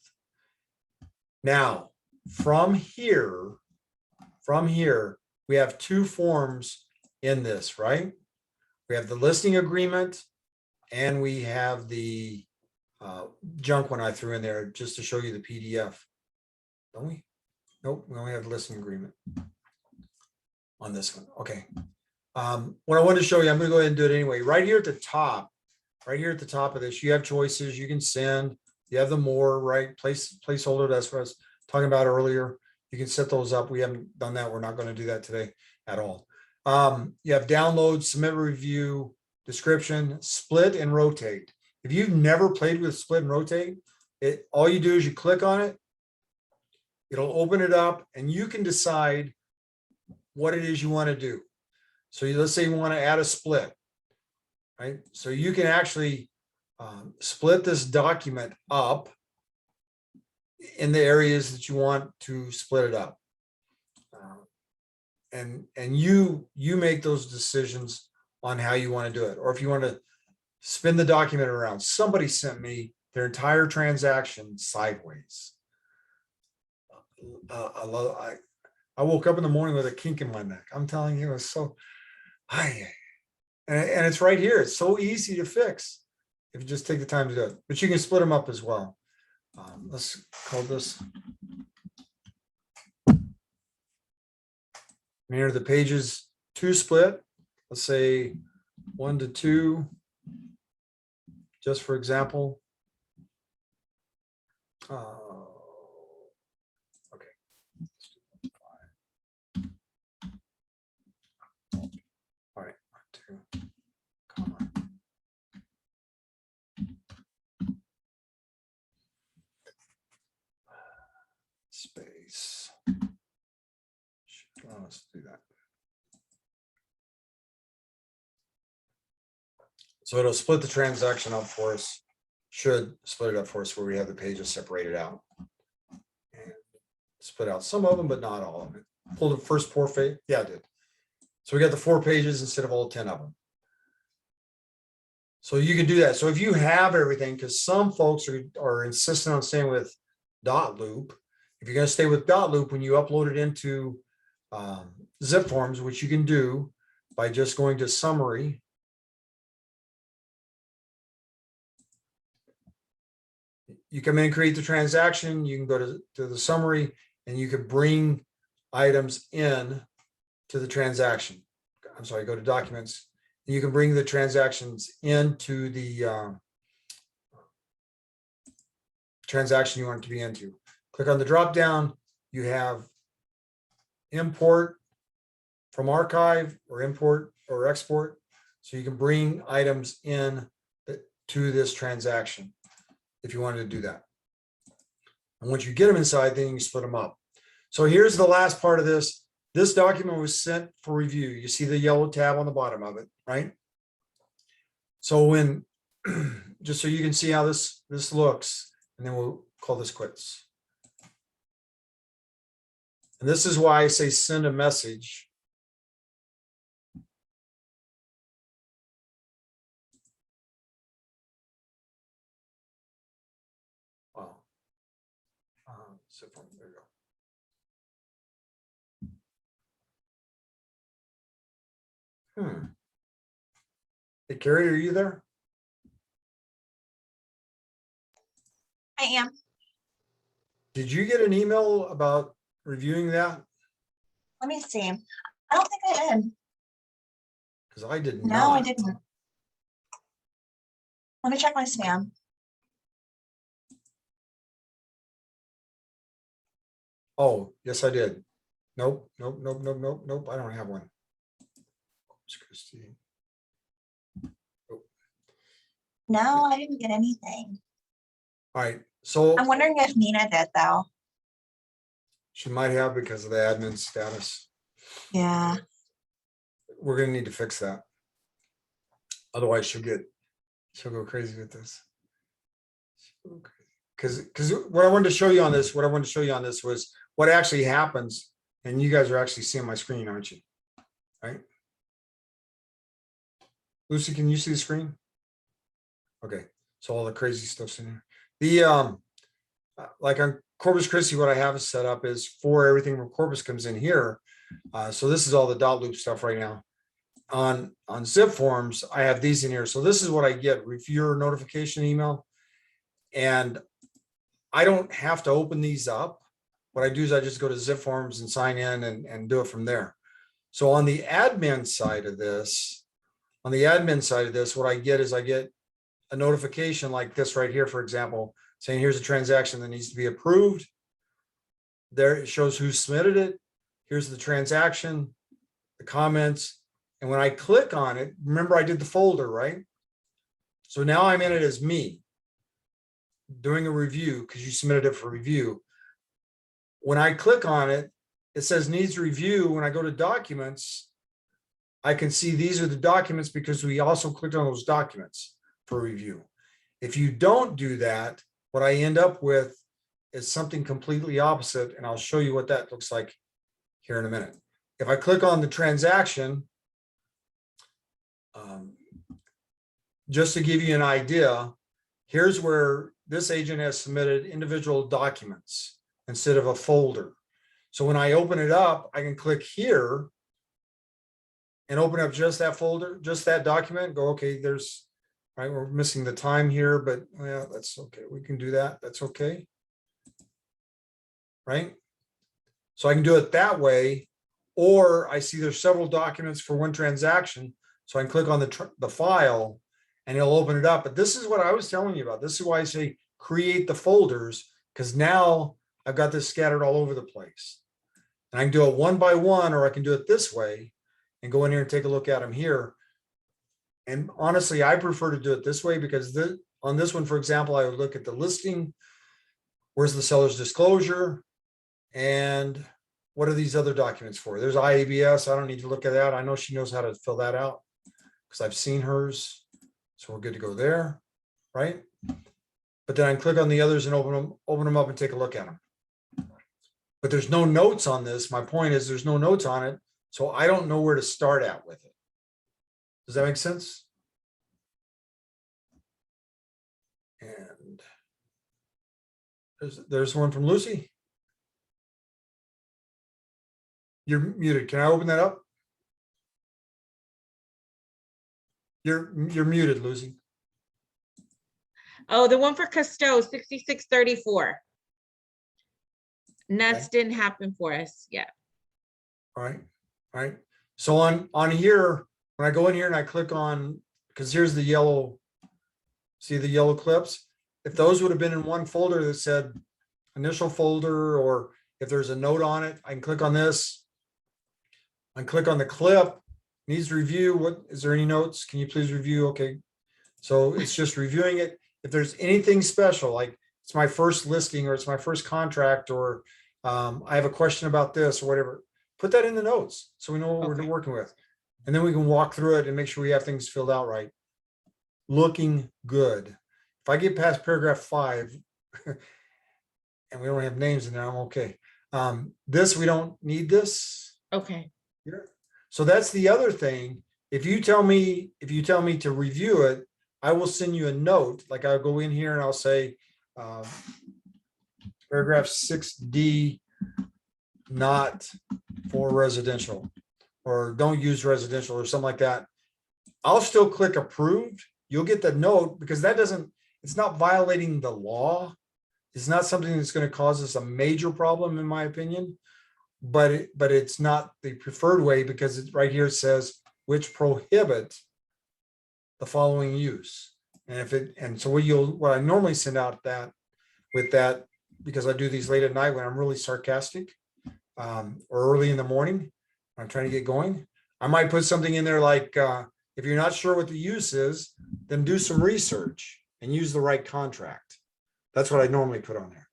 Now, from here, we have two forms in this, right? We have the listing agreement and we have the junk one I threw in there just to show you the PDF. Don't we? Nope, we only have the listing agreement on this one. Okay. What I wanted to show you, I'm going to go ahead and do it anyway. Right here at the top of this, you have choices. You can send. You have the more, right? Placeholder. That's what I was talking about earlier. You can set those up. We haven't done that. We're not going to do that today at all. You have download, submit review, description, split and rotate. If you've never played with split and rotate, all you do is you click on it. It'll open it up and you can decide what it is you want to do. So let's say you want to add a split, right? So you can actually split this document up in the areas that you want to split it up. And you make those decisions on how you want to do it. Or if you want to spin the document around. Somebody sent me their entire transaction sideways. I woke up in the morning with a kink in my neck. I'm telling you, it was so, and it's right here. It's so easy to fix if you just take the time to do it. But you can split them up as well. Let's call this. And here are the pages to split. Let's say 1 to 2, just for example. Okay. All right, 2, comma. Space. Let's do that. So it'll split the transaction up for us. Should split it up for us where we have the pages separated out. And split out some of them, but not all of it. Pull the first 4 pages. Yeah, I did. So we got the 4 pages instead of all 10 of them. So you can do that. So if you have everything, because some folks are insistent on staying with dot loop. If you're going to stay with dot loop, when you upload it into ZipForms, which you can do by just going to summary. You come in and create the transaction. You can go to the summary and you can bring items in to the transaction. I'm sorry, go to documents. And you can bring the transactions into the transaction you want it to be into. Click on the drop down. You have import from archive or import or export. So you can bring items in to this transaction if you wanted to do that. And once you get them inside, then you split them up. So here's the last part of this. This document was sent for review. You see the yellow tab on the bottom of it, right? So when, just so you can see how this looks, and then we'll call this quits. And this is why I say send a message. Wow. There you go. Hey, Carrie, are you there? I am. Did you get an email about reviewing that? Let me see. I don't think I did. Because I did No, not. I didn't. Let me check my spam. Oh, yes, I did. Nope, nope, nope, nope, nope, nope. I don't have one. Corpus Christi. No, I didn't get anything. All right, so I'm wondering if Nina did though. she might have because of the admin status. Yeah. We're gonna need to fix that. Otherwise, she'll go crazy with this. Because what I wanted to show you on this, was what actually happens, and you guys are actually seeing my screen, aren't you? Right? Lucy, can you see the screen? Okay, so all the crazy stuff's in here. The like on Corpus Christi, what I have is set up is for everything from Corpus comes in here. So this is all the dot loop stuff right now. On ZipForms, I have these in here. So this is what I get: reviewer notification email, and I don't have to open these up. What I do is I just go to ZipForms and sign in and do it from there. So on the admin side of this, what I get is I get a notification like this right here, for example, saying here's a transaction that needs to be approved. There it shows who submitted it. Here's the transaction, the comments. And when I click on it, remember I did the folder, right? So now I'm in it as me doing a review because you submitted it for review. When I click on it, it says needs review. When I go to documents, I can see these are the documents because we also clicked on those documents for review. If you don't do that, what I end up with is something completely opposite, and I'll show you what that looks like here in a minute. If I click on the transaction, just to give you an idea, here's where this agent has submitted individual documents instead of a folder. So when I open it up, I can click here and open up just that folder, just that document, go, okay, there's, right, we're missing the time here, but yeah, that's okay. We can do that. That's okay. Right? So I can do it that way, or I see there's several documents for one transaction. So I can click on the file and it'll open it up. But this is what I was telling you about. This is why I say create the folders, because now I've got this scattered all over the place. And I can do it one by one, or I can do it this way and go in here and take a look at them here. And honestly, I prefer to do it this way because on this one, for example, I would look at the listing. Where's the seller's disclosure? And what are these other documents for? There's IABS. I don't need to look at that. I know she knows how to fill that out because I've seen hers. So we're good to go there, right? But then I can click on the others and open them up and take a look at them. But there's no notes on this. My point is there's no notes on it. So I don't know where to start at with it. Does that make sense? And there's one from Lucy. You're muted. Can I open that up? You're muted, Lucy. Oh, the one for Cousteau, 6634. Nuts didn't happen for us yet. All right. All right. So on here, when I go in here and I click on, because here's the yellow, see the yellow clips? If those would have been in one folder that said initial folder, or if there's a note on it, I can click on this. I can click on the clip, needs review. What is there any notes? Can you please review? Okay. So it's just reviewing it. If there's anything special, like it's my first listing or it's my first contract, or I have a question about this or whatever, put that in the notes so we know what we're working with. And then we can walk through it and make sure we have things filled out right. Looking good. If I get past paragraph 5 and we don't have names in there, I'm okay. This, we don't need this. Okay. Here. So that's the other thing. If you tell me to review it, I will send you a note. Like I'll go in here and I'll say, paragraph 6D, not for residential, or don't use residential or something like that. I'll still click approved. You'll get the note because that doesn't, it's not violating the law. It's not something that's going to cause us a major problem, in my opinion. But it's not the preferred way, because it's right here, it says which prohibit the following use. And so what I normally send out that with that, because I do these late at night when I'm really sarcastic, or early in the morning, I'm trying to get going. I might put something in there like, if you're not sure what the use is, then do some research and use the right contract. That's what I normally put on there,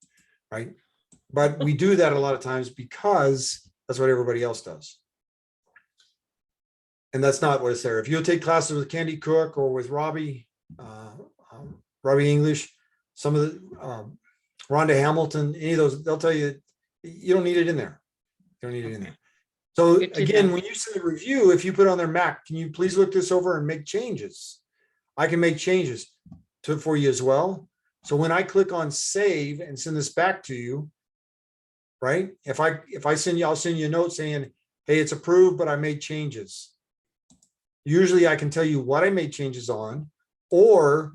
right? But we do that a lot of times because that's what everybody else does. And that's not what it's there. If you'll take classes with Candy Cook or with Robbie English, some of the Rhonda Hamilton, any of those, they'll tell you you don't need it in there. You don't need it in there. So Good to again, know. when you send a review, if you put on their Mac, can you please look this over and make changes? I can make changes for you as well. So when I click on save and send this back to you, right? If I send you, I'll send you a note saying, hey, it's approved, but I made changes. Usually I can tell you what I made changes on, or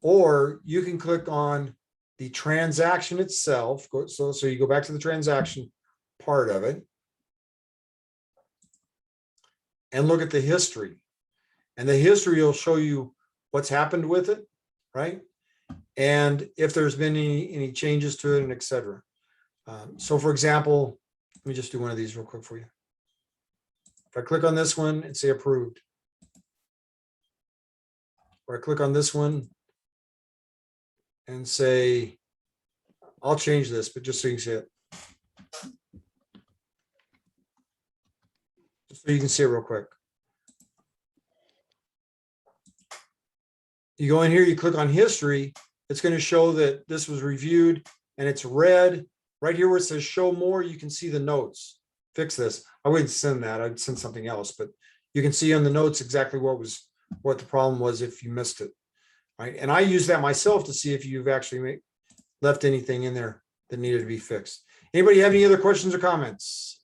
you can click on the transaction itself. So you go back to the transaction part of it and look at the history. And the history will show you what's happened with it, right? And if there's been any changes to it, and et cetera. So for example, let me just do one of these real quick for you. If I click on this one and say approved, or I click on this one and say, I'll change this, but just so you can see it. Just so you can see it real quick. You go in here, you click on history, it's going to show that this was reviewed and it's red. Right here where it says show more, you can see the notes. Fix this. I wouldn't send that, I'd send something else, but you can see on the notes exactly what the problem was if you missed it. Right. And I use that myself to see if you've actually left anything in there that needed to be fixed. Anybody have any other questions or comments?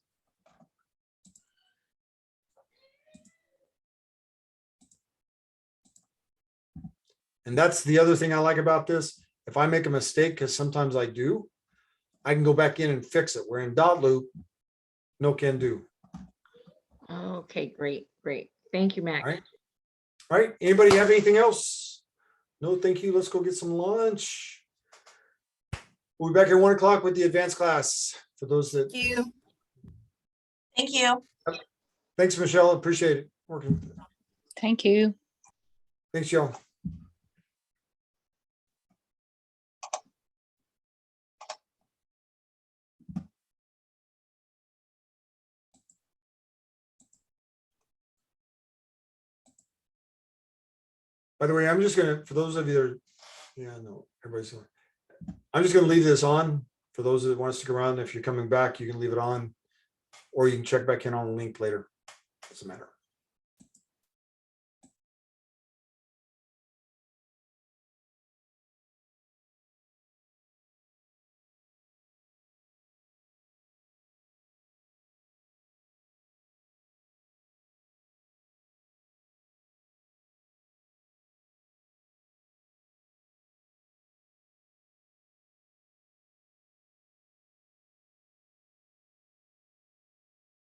And that's the other thing I like about this. If I make a mistake, because sometimes I do, I can go back in and fix it. Where in dot loop, no can do. Okay, great. Thank you, Mac. All right. All right. Anybody have anything else? No, thank you. Let's go get some lunch. We'll be back at 1 o'clock with the advanced class. For those that. Thank you. Thank you. Thanks, Michelle. Appreciate it. Working. Thank you. Thanks, y'all. By the way, I'm just gonna, for those of you that are, yeah, no, everybody's, I'm just gonna leave this on for those that want to stick around. If you're coming back, you can leave it on, or you can check back in on the link later. Doesn't matter.